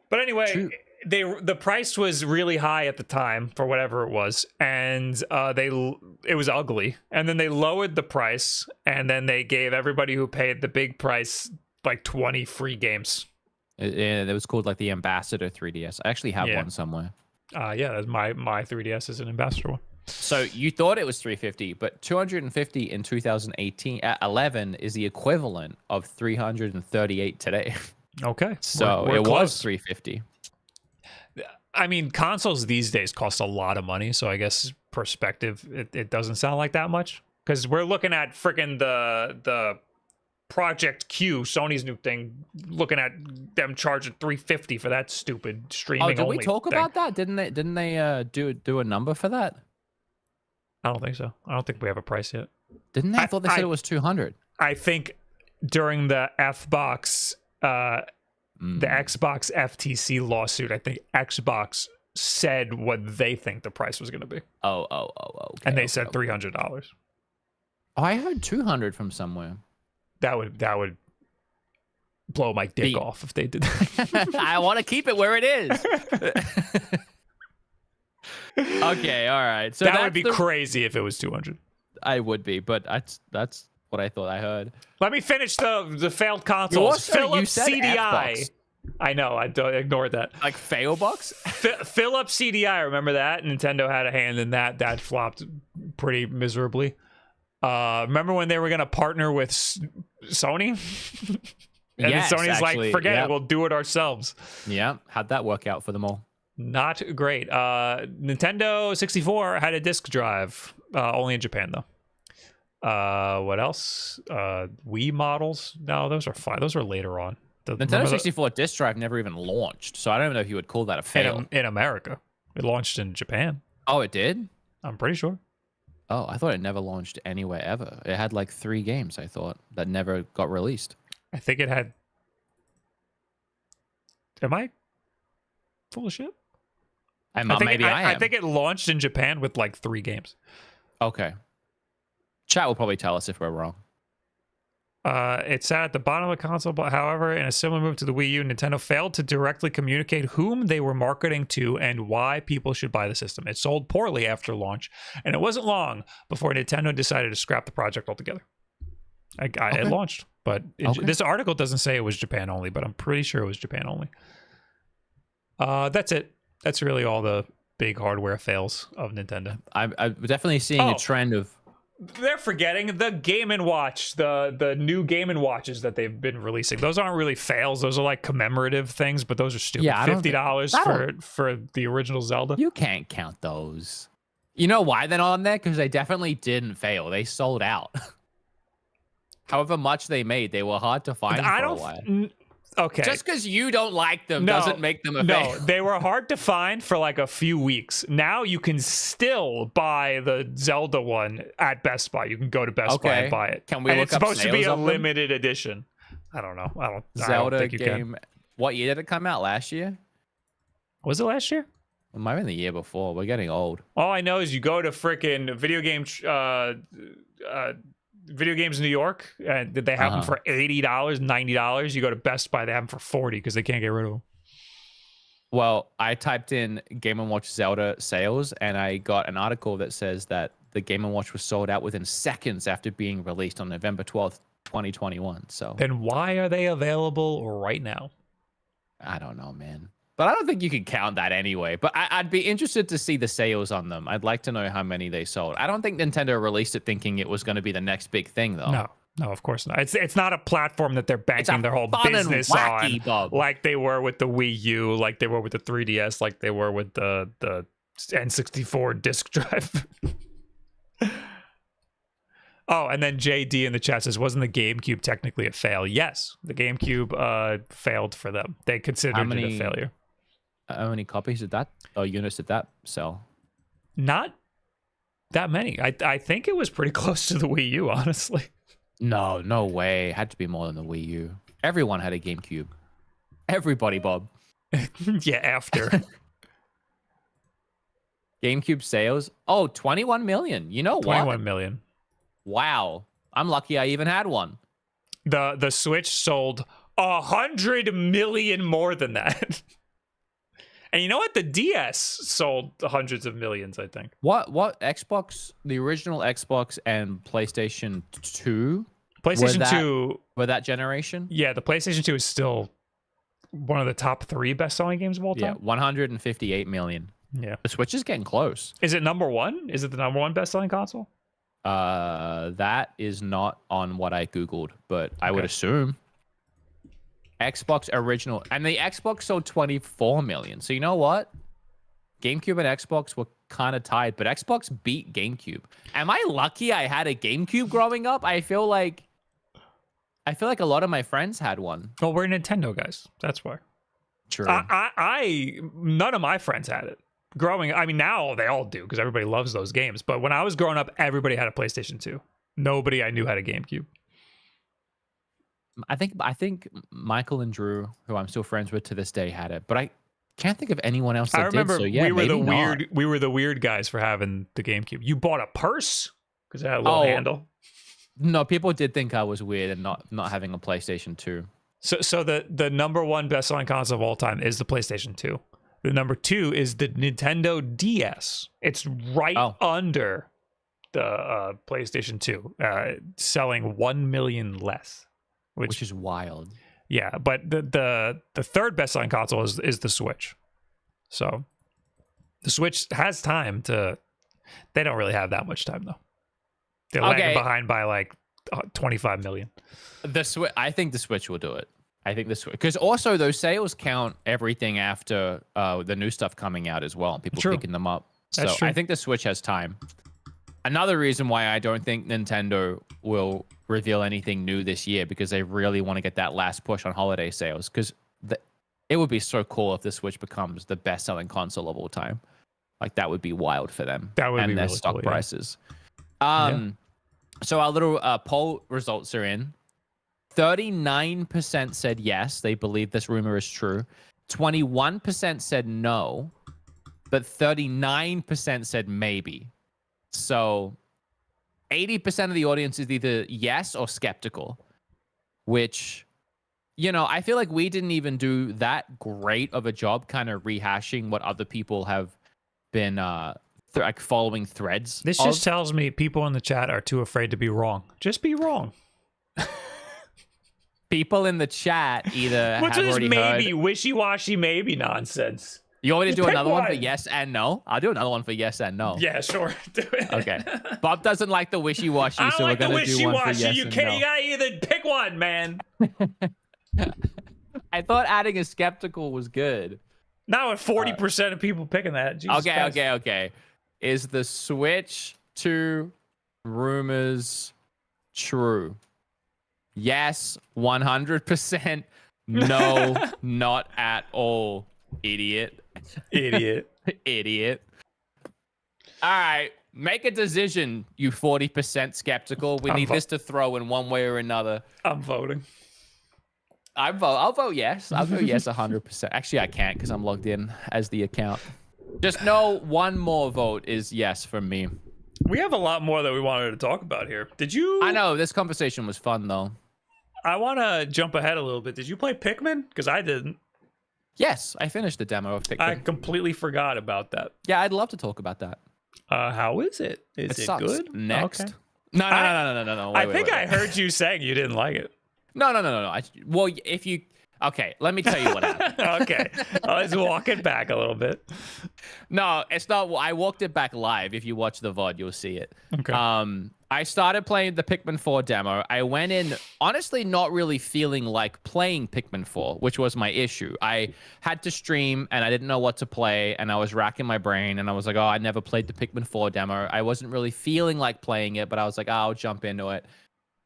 But anyway, the price was really high at the time for whatever it was, and it was ugly. And then they lowered the price, and then they gave everybody who paid the big price like 20 free games. It was called like the Ambassador 3DS. I actually have one somewhere. Yeah, my 3DS is an Ambassador one. So you thought it was 350, but 250 in 11 is the equivalent of 338 today. Okay. So it was 350. I mean, consoles these days cost a lot of money, so I guess perspective, it doesn't sound like that much. Because we're looking at freaking the Project Q, Sony's new thing, looking at them charging $350 for that stupid streaming. Oh, did we talk about that? Didn't they do a number for that? I don't think so. I don't think we have a price yet. Didn't they? I thought they said it was 200. I think during the Xbox FTC lawsuit, I think Xbox said what they think the price was going to be. Oh. Okay, and they said $300. Oh, I heard 200 from somewhere. That would blow my dick off if they did that. I want to keep it where it is. Okay, all right. So that would be crazy if it was 200. I would be, but that's what I thought I heard. Let me finish the failed consoles. Philips CDI. Xbox. I know. I ignored that. Like fail box? Philips CDI. Remember that? Nintendo had a hand in that. That flopped pretty miserably. Remember when they were going to partner with Sony? And yes, then Sony's actually, like, forget it. We'll do it ourselves. Yeah. How'd that work out for them all? Not great. Nintendo 64 had a disk drive. Only in Japan, though. What else? Wii models? No, those are fine. Those are later on. Nintendo 64 disk drive never even launched, so I don't even know if you would call that a fail. In America. It launched in Japan. Oh, it did? I'm pretty sure. Oh, I thought it never launched anywhere ever. It had like 3 games, I thought, that never got released. I think it had... Am I full of shit? I think it launched in Japan with like 3 games. Okay. Chat will probably tell us if we're wrong. It sat at the bottom of the console, but however, in a similar move to the Wii U, Nintendo failed to directly communicate whom they were marketing to and why people should buy the system. It sold poorly after launch, and it wasn't long before Nintendo decided to scrap the project altogether. It launched, but this article doesn't say it was Japan only, but I'm pretty sure it was Japan only. That's it. That's really all the big hardware fails of Nintendo. I'm definitely seeing a trend of... They're forgetting the Game & Watch, the new Game & Watches that they've been releasing. Those aren't really fails. Those are like commemorative things, but those are stupid. Yeah, $50 for the original Zelda. You can't count those. You know why they're not on there? Because they definitely didn't fail. They sold out. However much they made, they were hard to find for a while. Okay. Just because you don't like them doesn't make them a fail. No, they were hard to find for like a few weeks. Now you can still buy the Zelda one at Best Buy. You can go to Best Buy and buy it. Can we look it's up supposed to be a of them? limited edition. I don't know. Zelda I don't think you game. Can. What year did it come out? Last year? Was it last year? It might have been the year before. We're getting old. All I know is you go to freaking Video Games New York, and they have them for $80, $90. You go to Best Buy, they have them for $40 because they can't get rid of them. Well, I typed in Game & Watch Zelda sales, and I got an article that says that the Game & Watch was sold out within seconds after being released on November 12th, 2021. So then why are they available right now? I don't know, man. But I don't think you can count that anyway. But I'd be interested to see the sales on them. I'd like to know how many they sold. I don't think Nintendo released it thinking it was going to be the next big thing, though. No, of course not. It's not a platform that they're banking their whole business on, like they were with the Wii U, like they were with the 3DS, like they were with the N64 disc drive. Oh, and then JD in the chat says, wasn't the GameCube technically a fail? Yes, the GameCube failed for them. They considered it a failure. How many copies did that, or units did that sell? Not that many. I think it was pretty close to the Wii U, honestly. No way. It had to be more than the Wii U. Everyone had a GameCube. Everybody, Bob. Yeah, after. GameCube sales? Oh, 21 million. You know what? 21 million. Wow. I'm lucky I even had one. The Switch sold 100 million more than that. And you know what? The DS sold hundreds of millions, I think. What Xbox, the original Xbox and PlayStation 2? PlayStation 2 were that generation? Yeah, the PlayStation 2 is still one of the top 3 best-selling games of all time. Yeah, 158 million. Yeah. The Switch is getting close. Is it number 1? Is it the number 1 best-selling console? That is not on what I Googled, but I would assume. Xbox original, and the Xbox sold 24 million. So you know what? GameCube and Xbox were kind of tied, but Xbox beat GameCube. Am I lucky I had a GameCube growing up? I feel like a lot of my friends had one. Well, we're Nintendo guys. That's why. True. None of my friends had it. Now they all do because everybody loves those games. But when I was growing up, everybody had a PlayStation 2. Nobody I knew had a GameCube. I think Michael and Drew, who I'm still friends with to this day, had it. But can't think of anyone else that I remember did. So yeah, we were maybe we were the weird guys for having the GameCube. You bought a purse because it had a little Oh, handle. No, people did think I was weird and not having a PlayStation 2. So the number one best-selling console of all time is the PlayStation 2. The number 2 is the Nintendo DS. It's right under the PlayStation 2, selling 1 million less, which is wild. Yeah, but the third best-selling console is the Switch. So the Switch has time to. They don't really have that much time though. They're lagging behind by like 25 million. I think the Switch will do it. I think the Switch, because also those sales count everything after the new stuff coming out as well, and people picking them up. So I think the Switch has time. Another reason why I don't think Nintendo will reveal anything new this year, because they really want to get that last push on holiday sales, because it would be so cool if the Switch becomes the best-selling console of all time. Like, that would be wild for them. That would be their really stock cool, prices. So our little poll results are in. 39% said yes, they believe this rumor is true. 21% said no, but 39% said maybe. So 80% of the audience is either yes or skeptical, which, you know, I feel like we didn't even do that great of a job kind of rehashing what other people have been like following threads. This just tells me people in the chat are too afraid to be wrong. Just be wrong. People in the chat either What's have this already maybe heard... wishy-washy maybe nonsense? You want me to do another one for yes and no? I'll do another one for yes and no. Yeah, sure. Do it. Okay. Bob doesn't like the wishy-washy, so we're going to do one for yes and no. You gotta either pick one, man. I thought adding a skeptical was good. Now with 40% of people picking that. Jesus Christ. Okay. Is the Switch 2 rumors true? Yes, 100%. No, not at all. Idiot. Idiot. All right. Make a decision, you 40% skeptical. We need this to throw in one way or another. I'm voting. I'll vote yes. I'll vote yes 100%. Actually, I can't because I'm logged in as the account. Just know one more vote is yes from me. We have a lot more that we wanted to talk about here. Did you? I know. This conversation was fun, though. I want to jump ahead a little bit. Did you play Pikmin? Because I didn't. Yes, I finished the demo of Pikmin. I completely forgot about that. Yeah, I'd love to talk about that. How is it? Is it good? Next. Okay. No. I heard you saying you didn't like it. No. Well, if you... Okay, let me tell you what happened. Okay. Let's walk it back a little bit. No, it's not. I walked it back live. If you watch the VOD, you'll see it. Okay. I started playing the Pikmin 4 demo. I went in, honestly, not really feeling like playing Pikmin 4, which was my issue. I had to stream, and I didn't know what to play, and I was racking my brain, and I was like, oh, I never played the Pikmin 4 demo. I wasn't really feeling like playing it, but I was like, oh, I'll jump into it.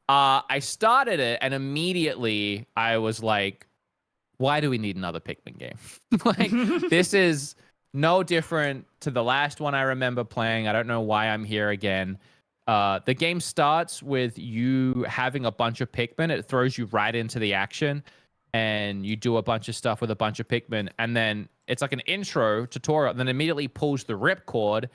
I started it, and immediately I was like, why do we need another Pikmin game? Like, this is no different to the last one I remember playing. I don't know why I'm here again. The game starts with you having a bunch of Pikmin. It throws you right into the action, and you do a bunch of stuff with a bunch of Pikmin. And then it's like an intro tutorial, and then immediately pulls the ripcord,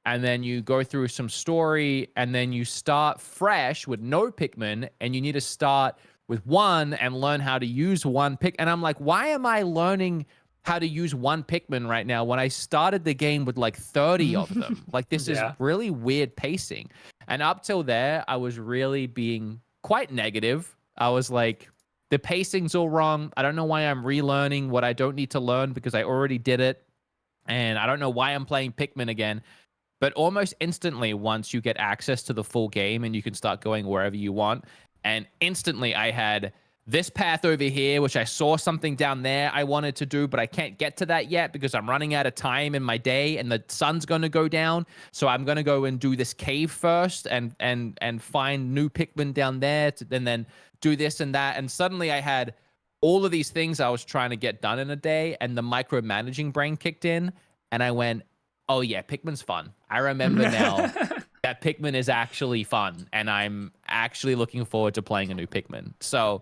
and then you go through some story, and then you start fresh with no Pikmin, and you need to start with one and learn how to use one pick. And I'm like, why am I learning how to use one Pikmin right now when I started the game with like 30 of them? Like, this is really weird pacing. And up till there, I was really being quite negative. I was like, the pacing's all wrong. I don't know why I'm relearning what I don't need to learn because I already did it. And I don't know why I'm playing Pikmin again. But almost instantly, once you get access to the full game and you can start going wherever you want, and instantly I had this path over here, which I saw something down there I wanted to do, but I can't get to that yet because I'm running out of time in my day and the sun's going to go down. So I'm going to go and do this cave first and find new Pikmin down there and then do this and that. And suddenly I had all of these things I was trying to get done in a day, and the micromanaging brain kicked in, and I went, oh yeah, Pikmin's fun. I remember now that Pikmin is actually fun, and I'm actually looking forward to playing a new Pikmin. So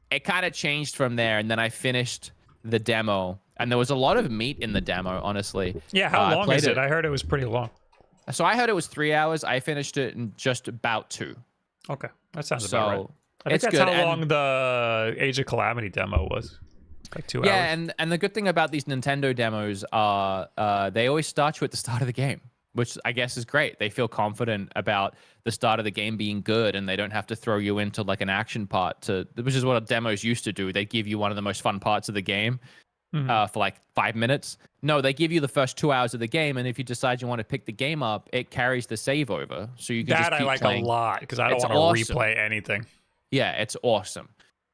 it kind of changed from there, and then I finished the demo, And there was a lot of meat in the demo, honestly. Yeah, how long is it? I heard it was pretty long. So I heard it was 3 hours. I finished it in just about 2. Okay, that sounds about right. I think it's that's good. how long the Age of Calamity demo was. Like 2 hours. Yeah, and the good thing about these Nintendo demos are they always start you at the start of the game, which I guess is great. They feel confident about the start of the game being good, and they don't have to throw you into like an action part, which is what demos used to do. They give you one of the most fun parts of the game for like 5 minutes. No, they give you the first 2 hours of the game, and if you decide you want to pick the game up, it carries the save over, so you can just keep playing. A lot because I don't want to replay anything. Yeah, it's awesome.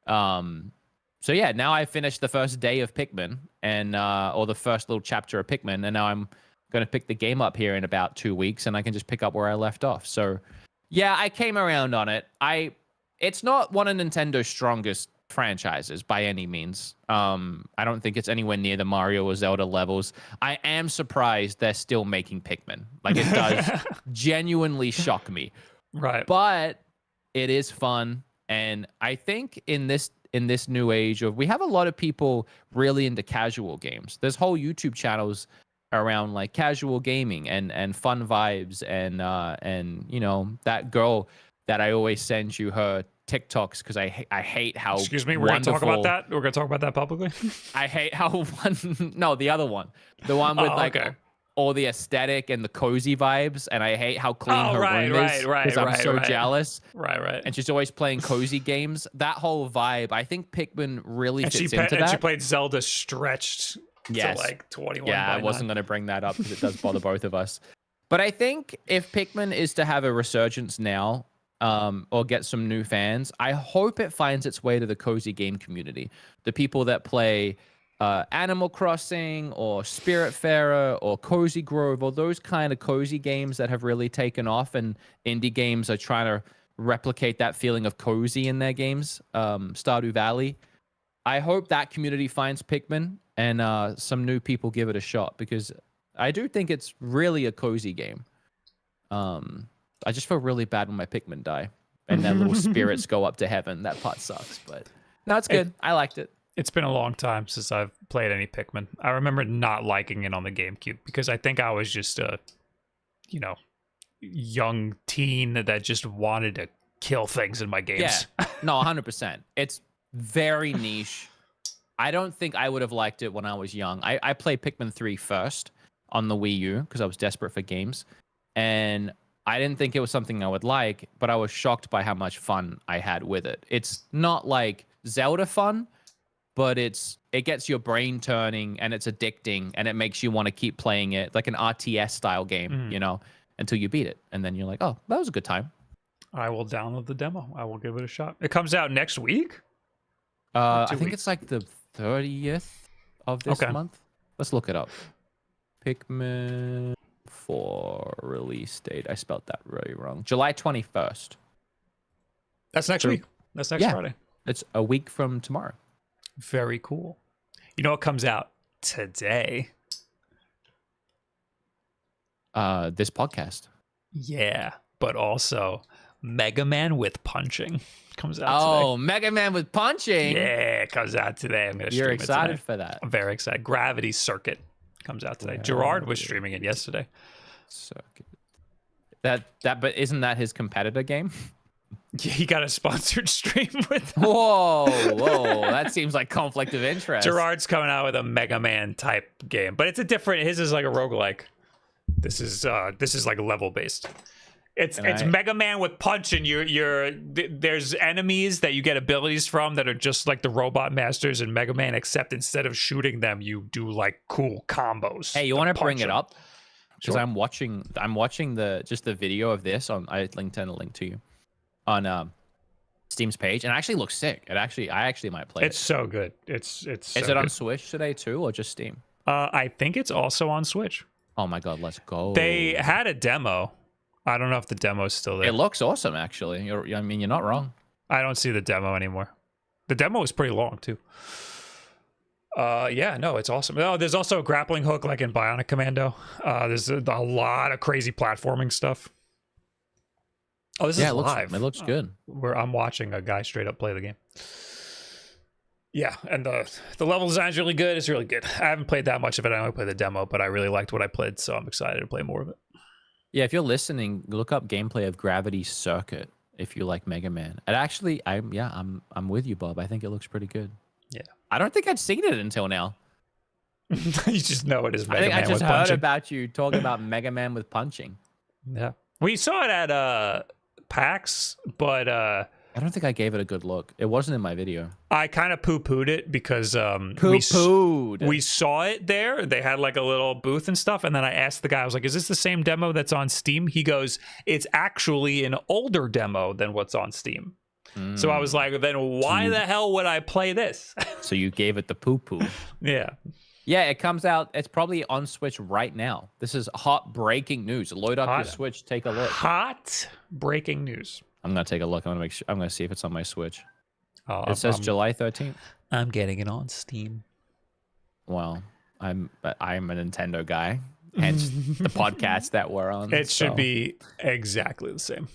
So yeah, now I finished the first day of Pikmin, and or the first little chapter of Pikmin, and now I'm going to pick the game up here in about 2 weeks, and I can just pick up where I left off. So yeah, I came around on it. It's not one of Nintendo's strongest franchises by any means. I don't think it's anywhere near the Mario or Zelda levels. I am surprised they're still making Pikmin. Like, it does genuinely shock me. Right. But it is fun, and I think in this new age we have a lot of people really into casual games. There's whole YouTube channels around like casual gaming and fun vibes, and you know, that girl that I always send you her TikToks because I hate how Excuse me, we're gonna talk about that? We're gonna talk about that publicly? I hate how no, the other one. The one with all the aesthetic and the cozy vibes, and I hate how clean her room is because I'm so jealous. Right. And she's always playing cozy games. That whole vibe, I think Pikmin really fits into that. And she played Zelda stretched to like 21. Yeah, I wasn't going to bring that up because it does bother both of us. But I think if Pikmin is to have a resurgence now, or get some new fans, I hope it finds its way to the cozy game community. The people that play Animal Crossing or Spiritfarer or Cozy Grove, or those kind of cozy games that have really taken off, and indie games are trying to replicate that feeling of cozy in their games. Stardew Valley. I hope that community finds Pikmin and some new people give it a shot, because I do think it's really a cozy game. I just feel really bad when my Pikmin die and their little spirits go up to heaven. That part sucks, but no, it's good. I liked it. It's been a long time since I've played any Pikmin. I remember not liking it on the GameCube because I think I was just a, young teen that just wanted to kill things in my games. Yeah, no, 100%. It's very niche. I don't think I would have liked it when I was young. I played Pikmin 3 first on the Wii U because I was desperate for games, and I didn't think it was something I would like, but I was shocked by how much fun I had with it. It's not like Zelda fun, but it gets your brain turning, and it's addicting, and it makes you want to keep playing it, like an RTS style game, until you beat it. And then you're like, oh, that was a good time. I will download the demo. I will give it a shot. It comes out next week? I think it's like the 30th of this month. Let's look it up. Pikmin 4 release date. I spelled that really wrong. July 21st. That's next week. That's next Friday. It's a week from tomorrow. Very cool. You know what comes out today? This podcast. Yeah, but also Mega Man with punching comes out today. Oh, Mega Man with punching? Yeah, it comes out today. I'm going to stream it. You're excited for that? I'm very excited. Gravity Circuit comes out today. Gerard was streaming it yesterday. Circuit. But isn't that his competitor game? Yeah, he got a sponsored stream with them. Whoa, that seems like conflict of interest. Gerard's coming out with a Mega Man type game, but it's a different. His is like a roguelike. This is like level based. It's Mega Man with punch, and there's enemies that you get abilities from that are just like the robot masters in Mega Man, except instead of shooting them, you do like cool combos. Hey, you want to bring it up? Because Sure. I'm watching the video of this on. I linked in a link to you on Steam's page, and it actually looks sick. I actually might play it. It's so good. Is it on Switch today too, or just Steam? I think it's also on Switch. Oh my god, let's go. They had a demo. I don't know if the demo's still there. It looks awesome, actually. You're not wrong. I don't see the demo anymore. The demo was pretty long too. Yeah, no, it's awesome. Oh, there's also a grappling hook like in Bionic Commando. There's a lot of crazy platforming stuff. Oh, this is live. It looks good. I'm watching a guy straight up play the game. Yeah, and the level design's really good. It's really good. I haven't played that much of it. I only played the demo, but I really liked what I played, so I'm excited to play more of it. Yeah, if you're listening, look up gameplay of Gravity Circuit if you like Mega Man. And actually, I'm with you, Bob. I think it looks pretty good. Yeah. I don't think I'd seen it until now. You just know it is Mega Man I just with heard punching. about you talking about Mega Man with punching. Yeah. We saw it at PAX, but I don't think I gave it a good look. It wasn't in my video. I kind of poo-pooed it because we saw it there. They had like a little booth and stuff, and then I asked the guy, I was like, is this the same demo that's on Steam? He goes, it's actually an older demo than what's on Steam. So I was like, then why the hell would I play this? So you gave it the poo-poo. Yeah. Yeah, it comes out. It's probably on Switch right now. This is hot breaking news. Load up your Switch. Take a look. Hot breaking news. I'm gonna take a look. I'm gonna see if it's on my Switch. Oh, it says July 13th. I'm getting it on Steam. Well, I'm a Nintendo guy. Hence the podcast that we're on. It should be exactly the same.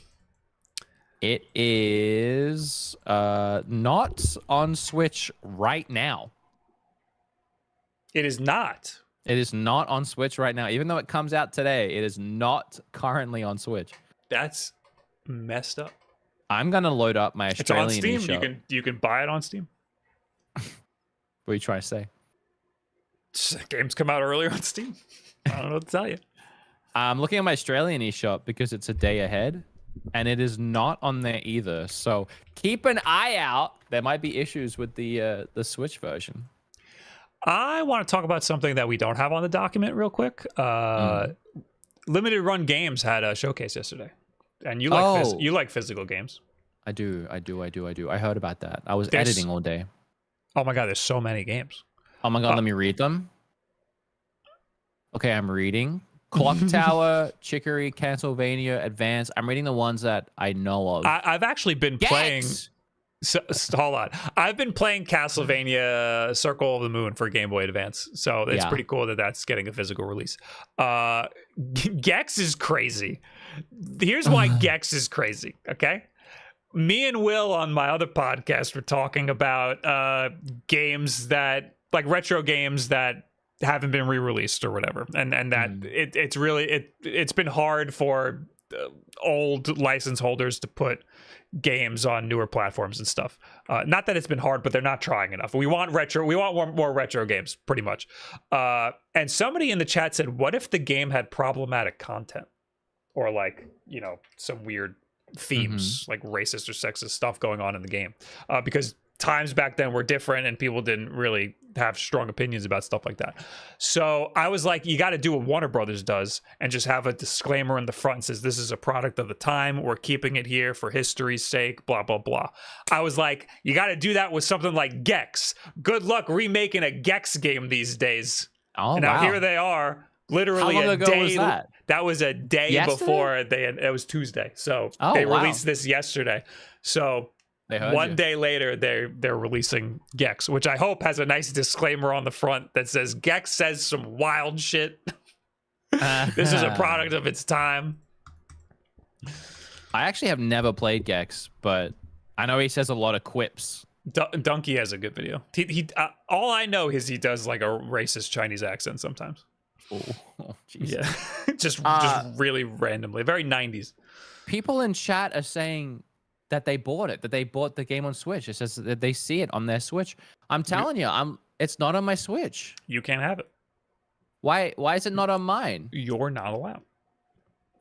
It is not on Switch right now. It is not. It is not on Switch right now. Even though it comes out today, it is not currently on Switch. That's messed up. I'm gonna load up my Australian It's on Steam. eShop. You can buy it on Steam. What are you trying to say? Games come out earlier on Steam. I don't know what to tell you. I'm looking at my Australian eShop because it's a day ahead, and it is not on there either. So keep an eye out. There might be issues with the Switch version. I want to talk about something that we don't have on the document real quick. Limited Run Games had a showcase yesterday, and you like physical games. I do. I heard about that. I was editing all day. Oh my god, there's so many games. Oh my god, let me read them. Okay, I'm reading Clock Tower, Chicory, Castlevania, Advance. I'm reading the ones that I know of. I've actually been playing. So, hold on. I've been playing Castlevania Circle of the Moon for Game Boy Advance, so it's pretty cool that that's getting a physical release. Gex is crazy. Here's why Gex is crazy, okay? Me and Will on my other podcast were talking about games that, like retro games that haven't been re-released or whatever, and that it's been hard for old license holders to put games on newer platforms and stuff. Not that it's been hard, but they're not trying enough. We want more retro games, pretty much. And somebody in the chat said, what if the game had problematic content, or like, you know, some weird themes, like racist or sexist stuff going on in the game? Because times back then were different and people didn't really have strong opinions about stuff like that. So I was like, you got to do what Warner Brothers does and just have a disclaimer in the front that says this is a product of the time, we're keeping it here for history's sake, blah blah blah. I was like, you got to do that with something like Gex. Good luck remaking a Gex game these days. Oh, now here they are, literally How long a ago day was that? That was a day Yesterday? before it was Tuesday, so they released this yesterday. So one day later, they're releasing Gex, which I hope has a nice disclaimer on the front that says Gex says some wild shit. This is a product of its time. I actually have never played Gex, but I know he says a lot of quips. Donkey has a good video. He all I know is he does like a racist Chinese accent sometimes. Oh geez. Yeah, just really randomly, very 90s. People in chat are saying that they bought it, that they bought the game on Switch. It says that they see it on their Switch. I'm telling you, it's not on my Switch. You can't have it. Why is it not on mine? You're not allowed.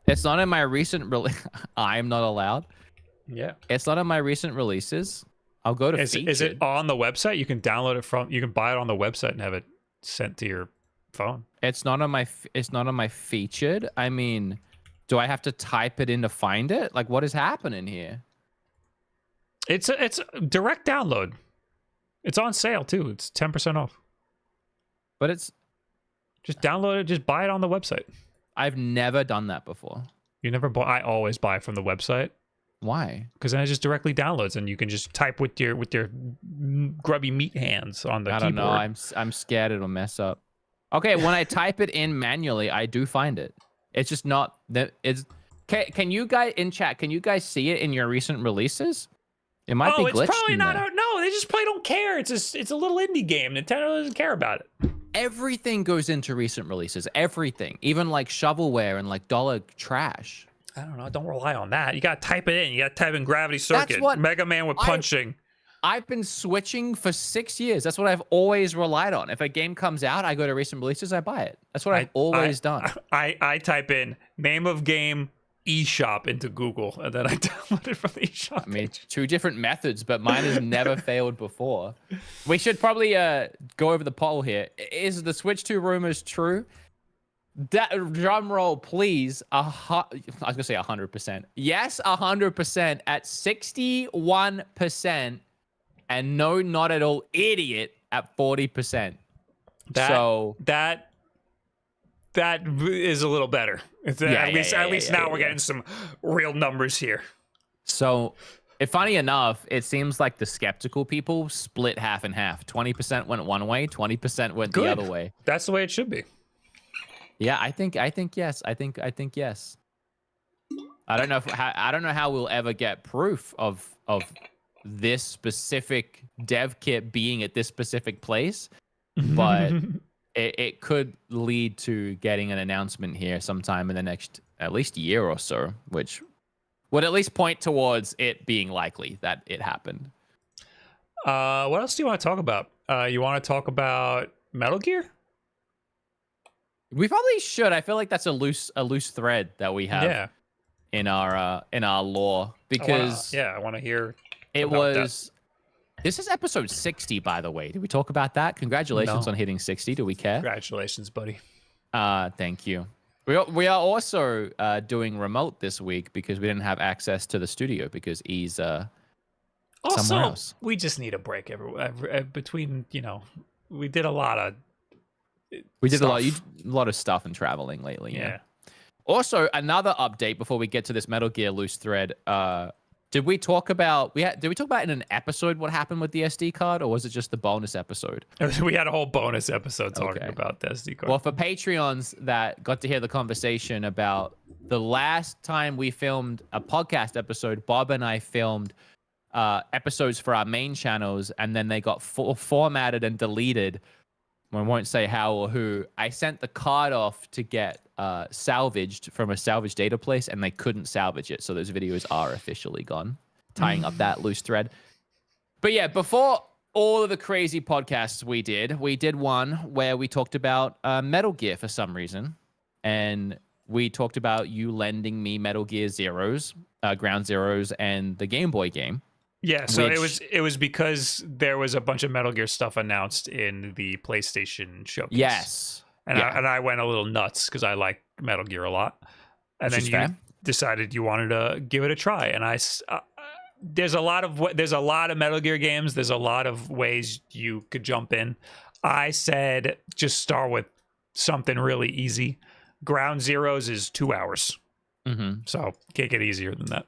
It's not in my recent release. I'm not allowed. Yeah. It's not on my recent releases. I'll go to featured. Is it on the website? You can download it you can buy it on the website and have it sent to your phone. It's not on my featured. I mean, do I have to type it in to find it? Like, what is happening here? It's a direct download. It's on sale too. It's 10% off. But it's just download it. Just buy it on the website. I've never done that before. You never bought? I always buy from the website. Why? Because then it just directly downloads, and you can just type with your grubby meat hands on the keyboard. I don't know. I'm scared it'll mess up. Okay, when I type it in manually, I do find it. It's just not that. Can you guys in chat? Can you guys see it in your recent releases? It might be glitched. It's probably not. No, they just probably don't care. It's a little indie game. Nintendo doesn't care about it. Everything goes into recent releases. Everything, even like shovelware and like dollar trash. I don't know. Don't rely on that. You gotta type it in. You gotta type in Gravity Circuit. That's what Mega Man with punching. I've been switching for 6 years. That's what I've always relied on. If a game comes out, I go to recent releases, I buy it. That's what I've always done. I type in name of game eShop into Google, and then I download it from the eShop. I mean, 2 different methods, but mine has never failed before. We should probably go over the poll here. Is the Switch 2 rumors true? Drum roll, please. I was gonna say 100%. Yes, 100% at 61%, and no, not at all, idiot at 40%. That is a little better. At least now we're getting some real numbers here. So, funny enough, it seems like the skeptical people split half and half. 20% went one way, 20% went the other way. That's the way it should be. Yeah, I think yes. I think yes. I don't know how we'll ever get proof of this specific dev kit being at this specific place, but it could lead to getting an announcement here sometime in the next at least year or so, which would at least point towards it being likely that it happened. What else do you want to talk about? You want to talk about Metal Gear? We probably should. I feel like that's a loose thread that we have in our lore, because I want to hear. It was. This is episode 60, by the way. Did we talk about that? Congratulations on hitting 60. Do we care? Congratulations, buddy. Thank you. We are also doing remote this week because we didn't have access to the studio because he's somewhere else. We just need a break between. We did a lot of. We did a lot of stuff and traveling lately. Yeah. Also, another update before we get to this Metal Gear loose thread. Did we talk about in an episode what happened with the SD card, or was it just the bonus episode? We had a whole bonus episode talking about the SD card. Well, for Patreons that got to hear the conversation about the last time we filmed a podcast episode, Bob and I filmed episodes for our main channels, and then they got formatted and deleted. I won't say how or who. I sent the card off to get salvaged from a salvage data place, and they couldn't salvage it. So those videos are officially gone, tying up that loose thread. But yeah, before all of the crazy podcasts we did one where we talked about Metal Gear for some reason. And we talked about you lending me Metal Gear Zeros, Ground Zeroes, and the Game Boy game. Yeah, so it was because there was a bunch of Metal Gear stuff announced in the PlayStation showcase. Yes. And I went a little nuts because I like Metal Gear a lot. And then you decided you wanted to give it a try. And there's a lot of Metal Gear games. There's a lot of ways you could jump in. I said just start with something really easy. Ground Zeroes is 2 hours. Mm-hmm. So can't get easier than that.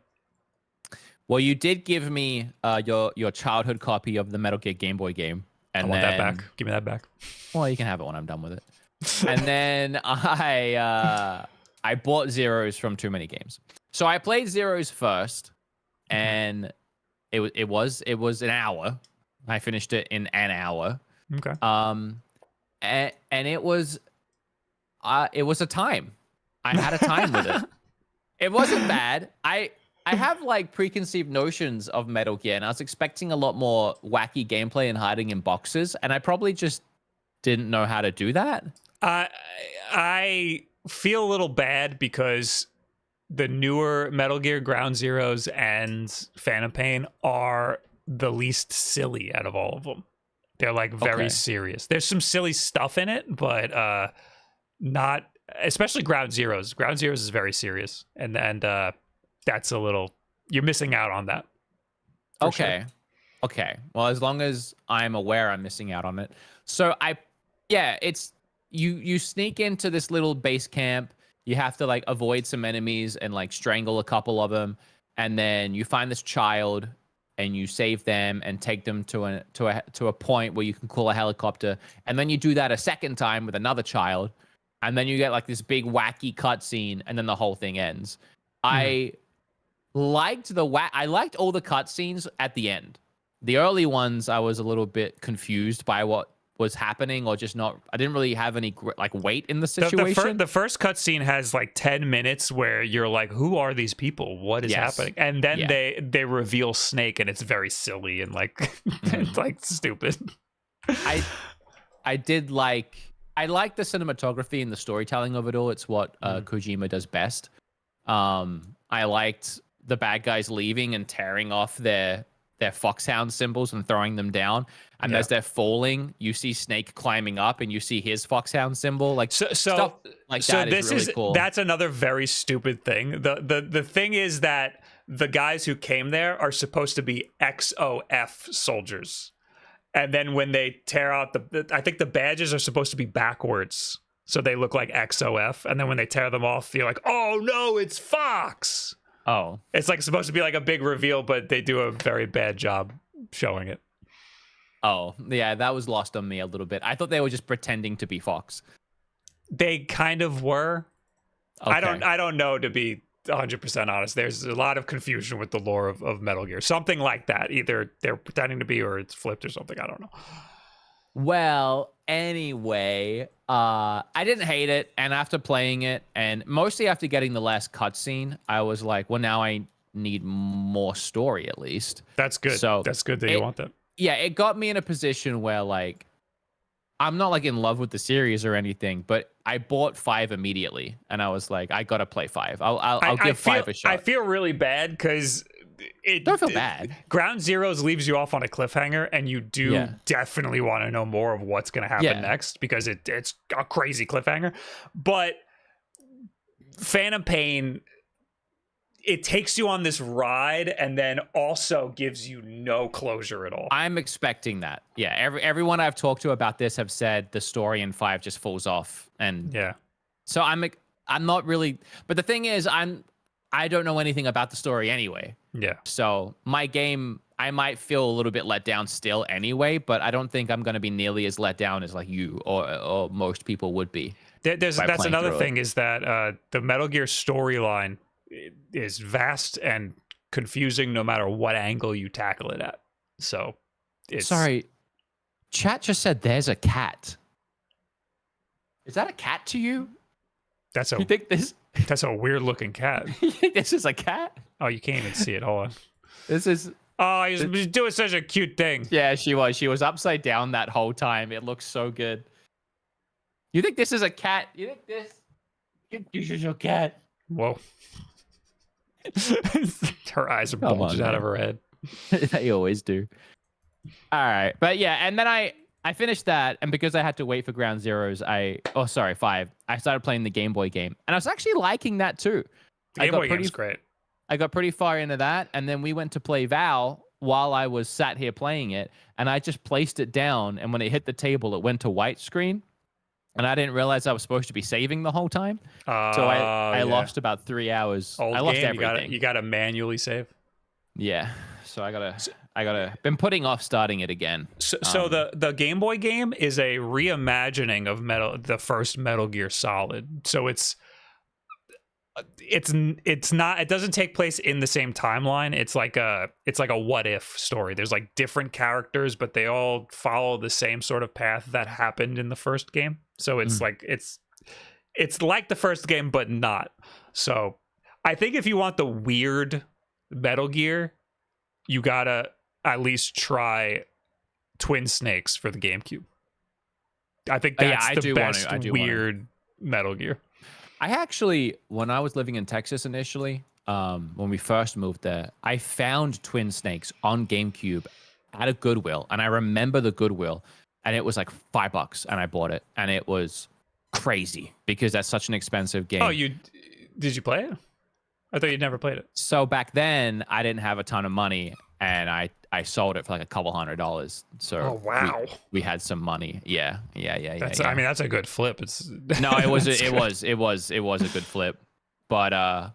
Well, you did give me your childhood copy of the Metal Gear Game Boy game. And I want that back. Give me that back. Well, you can have it when I'm done with it. And then I bought Zeros from Too Many Games. So I played Zeros first, and it was an hour. I finished it in an hour. Okay. And it was a time. I had a time with it. It wasn't bad. I have like preconceived notions of Metal Gear, and I was expecting a lot more wacky gameplay and hiding in boxes, and I probably just didn't know how to do that. I feel a little bad because the newer Metal Gear Ground Zeroes and Phantom Pain are the least silly out of all of them. They're like very serious. There's some silly stuff in it, but not especially Ground Zeroes. Ground Zeroes is very serious, and that's a little, you're missing out on that. Okay. Sure. Okay. Well, as long as I'm aware I'm missing out on it. So it's you sneak into this little base camp. You have to like avoid some enemies and like strangle a couple of them. And then you find this child and you save them and take them to a point where you can call a helicopter. And then you do that a second time with another child. And then you get like this big wacky cutscene, and then the whole thing ends. I liked all the cutscenes at the end. the early ones, I was a little bit confused by what was happening, or just not. I didn't really have any like weight in the situation. The first cutscene has like 10 minutes where you're like, who are these people? What is happening? And then they reveal Snake, and it's very silly and like it's like stupid. I did like the cinematography and the storytelling of it all. It's what Kojima does best. I liked the bad guys leaving and tearing off their foxhound symbols and throwing them down. And as they're falling, you see Snake climbing up, and you see his foxhound symbol. Like stuff like that is really cool. That's another very stupid thing. The thing is that the guys who came there are supposed to be XOF soldiers, and then when they tear out I think the badges are supposed to be backwards, so they look like XOF. And then when they tear them off, you're like, oh no, it's Fox. Oh, it's like supposed to be like a big reveal, but they do a very bad job showing it. Oh, yeah, that was lost on me a little bit. I thought they were just pretending to be Fox. They kind of were. Okay. I don't know, to be 100% honest. There's a lot of confusion with the lore of Metal Gear. Something like that. Either they're pretending to be, or it's flipped or something. I don't know. Well, anyway, I didn't hate it, and after playing it, and mostly after getting the last cutscene, I was like, well, now I need more story at least. That's good. So that's good that you want that. Yeah, it got me in a position where, like, I'm not like in love with the series or anything, but I bought 5 immediately, and I was like, I gotta play 5. I'll give 5 a shot. I feel really bad because don't feel bad. Ground Zeroes leaves you off on a cliffhanger, and you do definitely want to know more of what's going to happen next, because it's a crazy cliffhanger. But Phantom Pain, it takes you on this ride and then also gives you no closure at all. I'm expecting that. Yeah, everyone I've talked to about this have said the story in 5 just falls off, and so I'm not really. But the thing is, I don't know anything about the story anyway. Yeah. So my game, I might feel a little bit let down still anyway, but I don't think I'm going to be nearly as let down as like you or most people would be. That's another thing, is that the Metal Gear storyline is vast and confusing no matter what angle you tackle it at. So it's... Sorry, chat just said there's a cat. Is that a cat to you? You think this... That's a weird looking cat. You think this is a cat? Oh, you can't even see it. Hold on. This is... Oh, he's doing such a cute thing. Yeah, she was. She was upside down that whole time. It looks so good. You think this is a cat? You think this... This is a cat. Whoa. Her eyes are bulging out of her head. They always do. All right. But yeah, and then I finished that, and because I had to wait for Ground Zeroes, 5, I started playing the Game Boy game, and I was actually liking that too. The Game Boy game is great. I got pretty far into that, and then we went to play Val while I was sat here playing it, and I just placed it down, and when it hit the table, it went to white screen, and I didn't realize I was supposed to be saving the whole time. So I lost about 3 hours. I lost everything. You gotta manually save. Yeah, so I gotta been putting off starting it again. So the Game Boy game is a reimagining of the first Metal Gear Solid. So it's not, it doesn't take place in the same timeline. It's like a what if story. There's like different characters, but they all follow the same sort of path that happened in the first game. So it's like it's like the first game, but not. So I think if you want the weird Metal Gear, you gotta at least try Twin Snakes for the GameCube. I think that's the best weird Metal Gear. I actually, when I was living in Texas initially, when we first moved there, I found Twin Snakes on GameCube at a Goodwill, and I remember the Goodwill, and it was like $5, and I bought it, and it was crazy because that's such an expensive game. Oh, did you play it? I thought you'd never played it. So back then, I didn't have a ton of money, and I sold it for like $200. So we had some money. Yeah. I mean, that's a good flip. No, it was a good flip. But I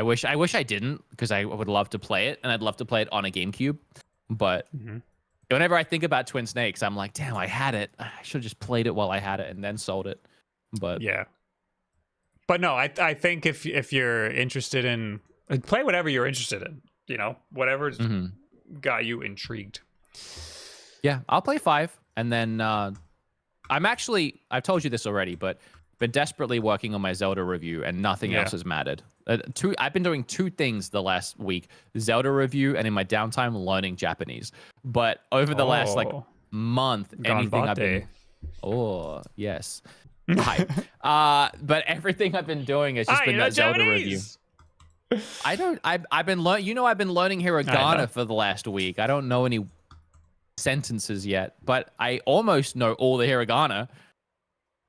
wish I didn't, because I would love to play it, and I'd love to play it on a GameCube. But whenever I think about Twin Snakes, I'm like, damn, I had it. I should have just played it while I had it and then sold it. But yeah. But no, I think if you're interested in, play whatever you're interested in, whatever's got you intrigued. Yeah, I'll play 5, and then I've told you this already, but been desperately working on my Zelda review, and nothing else has mattered. I've been doing 2 things the last week: Zelda review, and in my downtime, learning Japanese. But over the last like month, anything I've been yes. Hi. But everything I've been doing has just been that Zelda review. I've been learning hiragana for the last week. I don't know any sentences yet, but I almost know all the hiragana.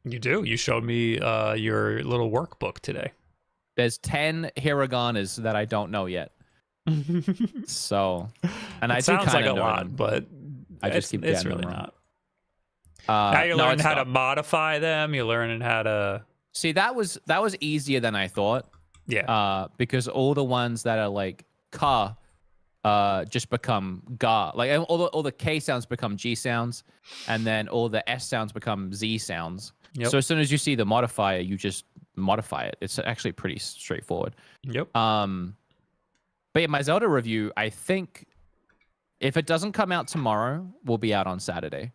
You do. You showed me your little workbook today. There's 10 hiraganas that I don't know yet. So, and I do kind of like a know lot, them, but I just keep getting really them wrong. Not. Now you're learning how to modify them. You're learning how to. See, that was easier than I thought. Yeah. Because all the ones that are like ka, just become ga. Like all the K sounds become G sounds, and then all the S sounds become Z sounds. Yep. So as soon as you see the modifier, you just modify it. It's actually pretty straightforward. Yep. But yeah, my Zelda review, I think if it doesn't come out tomorrow, will be out on Saturday.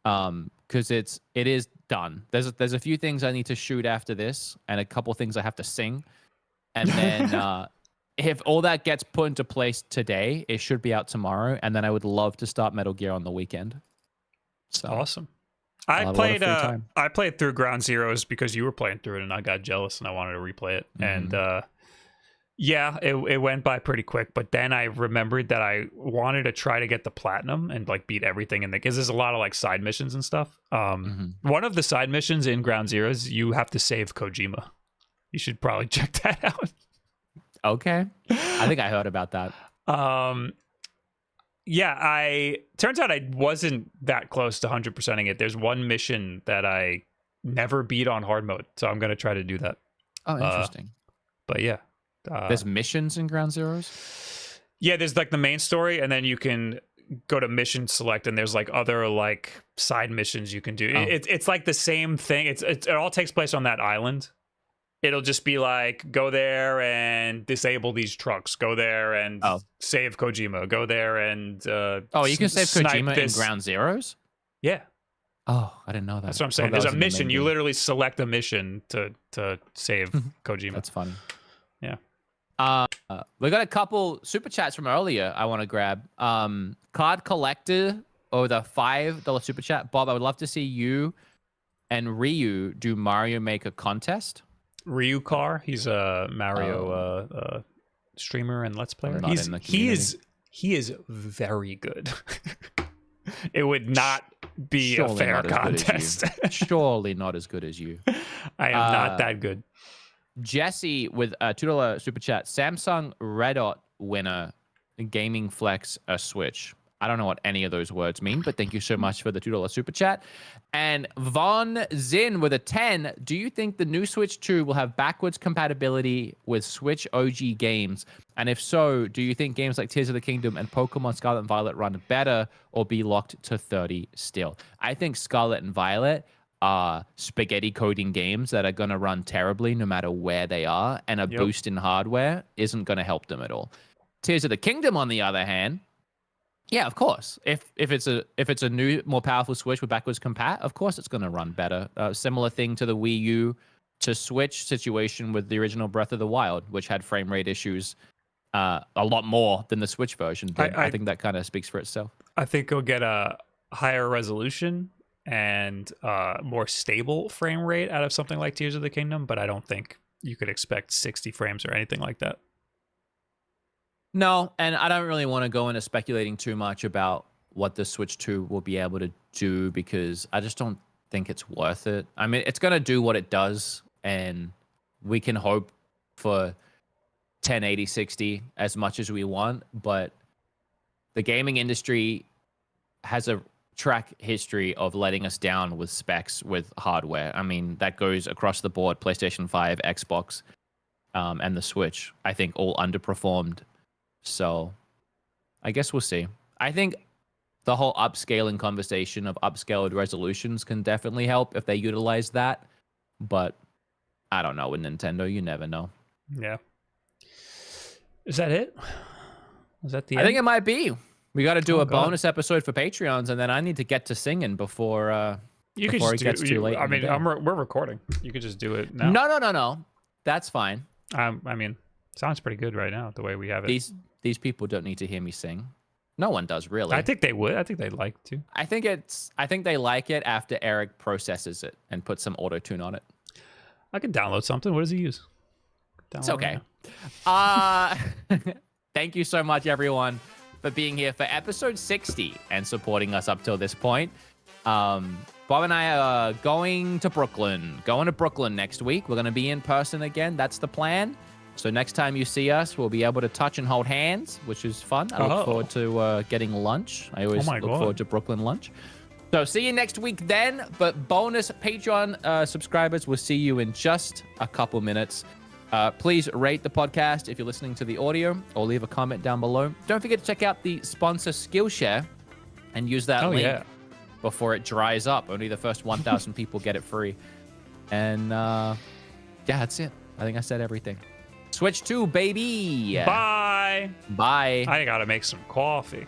Because it is done. There's a few things I need to shoot after this, and a couple things I have to sing, and then if all that gets put into place today, it should be out tomorrow, and then I would love to start Metal Gear on the weekend. So awesome. I played through Ground Zeroes because you were playing through it, and I got jealous and I wanted to replay it. Mm-hmm. And yeah, it went by pretty quick. But then I remembered that I wanted to try to get the platinum and like beat everything in there, because there's a lot of like side missions and stuff. One of the side missions in Ground Zeroes, you have to save Kojima. You should probably check that out. Okay, I think I heard about that. Yeah, turns out I wasn't that close to 100%ing it. There's one mission that I never beat on hard mode, so I'm gonna try to do that. Oh, interesting. But yeah, there's missions in Ground Zeroes. Yeah, there's like the main story, and then you can go to mission select, and there's like other like side missions you can do. It's like the same thing. It all takes place on that island. It'll just be like, go there and disable these trucks. Go there and save Kojima. Go there and you can save Kojima in Ground Zeroes? Yeah. Oh, I didn't know that. That's what I'm saying. There's a mission. You literally select a mission to save Kojima. That's funny. Yeah. We got a couple super chats from earlier I want to grab. Card Collector, or the $5 super chat. Bob, I would love to see you and Ryu do Mario Maker contest. Ryu Car, he's a Mario streamer and Let's Player. He is very good. It would not be a fair contest. Surely not as good as you. I am not that good. Jesse with a $2 super chat. Samsung Red Dot winner, Gaming Flex a Switch. I don't know what any of those words mean, but thank you so much for the $2 super chat. And Von Zin with a 10. Do you think the new Switch 2 will have backwards compatibility with Switch OG games? And if so, do you think games like Tears of the Kingdom and Pokemon Scarlet and Violet run better or be locked to 30 still? I think Scarlet and Violet are spaghetti coding games that are going to run terribly no matter where they are, and a boost in hardware isn't going to help them at all. Tears of the Kingdom, on the other hand, yeah, of course. If it's a new, more powerful Switch with backwards compat, of course it's going to run better. Similar thing to the Wii U to Switch situation with the original Breath of the Wild, which had frame rate issues a lot more than the Switch version. But I think that kind of speaks for itself. I think it'll get a higher resolution and more stable frame rate out of something like Tears of the Kingdom, but I don't think you could expect 60 frames or anything like that. No, and I don't really want to go into speculating too much about what the Switch 2 will be able to do, because I just don't think it's worth it. I mean, it's going to do what it does, and we can hope for 1080 60 as much as we want, but the gaming industry has a track history of letting us down with specs, with hardware. I mean, that goes across the board. PlayStation 5, Xbox, and the Switch, I think, all underperformed. So I guess we'll see. I think the whole upscaling conversation of upscaled resolutions can definitely help if they utilize that. But I don't know, with Nintendo, you never know. Yeah. Is that it? Is that the end? I think it might be. We got to do Oh, a God. bonus episode for Patreons, and then I need to get to singing before You could before it just gets too late. I in the mean, day. we're recording. You could just do it now. No. That's fine. I mean, sounds pretty good right now the way we have it. These people don't need to hear me sing. No one does, really. I think they would. I think they'd like to. I think they like it after Eric processes it and puts some auto tune on it. I could download something. What does he use? It's okay. Thank you so much, everyone, for being here for episode 60 and supporting us up till this point. Bob and I are going to Brooklyn next week. We're going to be in person again. That's the plan. So next time you see us, we'll be able to touch and hold hands, which is fun. I look forward to getting lunch. I always look forward to Brooklyn lunch. So see you next week then. But bonus Patreon subscribers, we'll see you in just a couple minutes. Please rate the podcast if you're listening to the audio, or leave a comment down below. Don't forget to check out the sponsor Skillshare and use that link before it dries up. Only the first 1,000 people get it free. And yeah, that's it. I think I said everything. Switch 2, baby. Bye. Bye. I gotta make some coffee.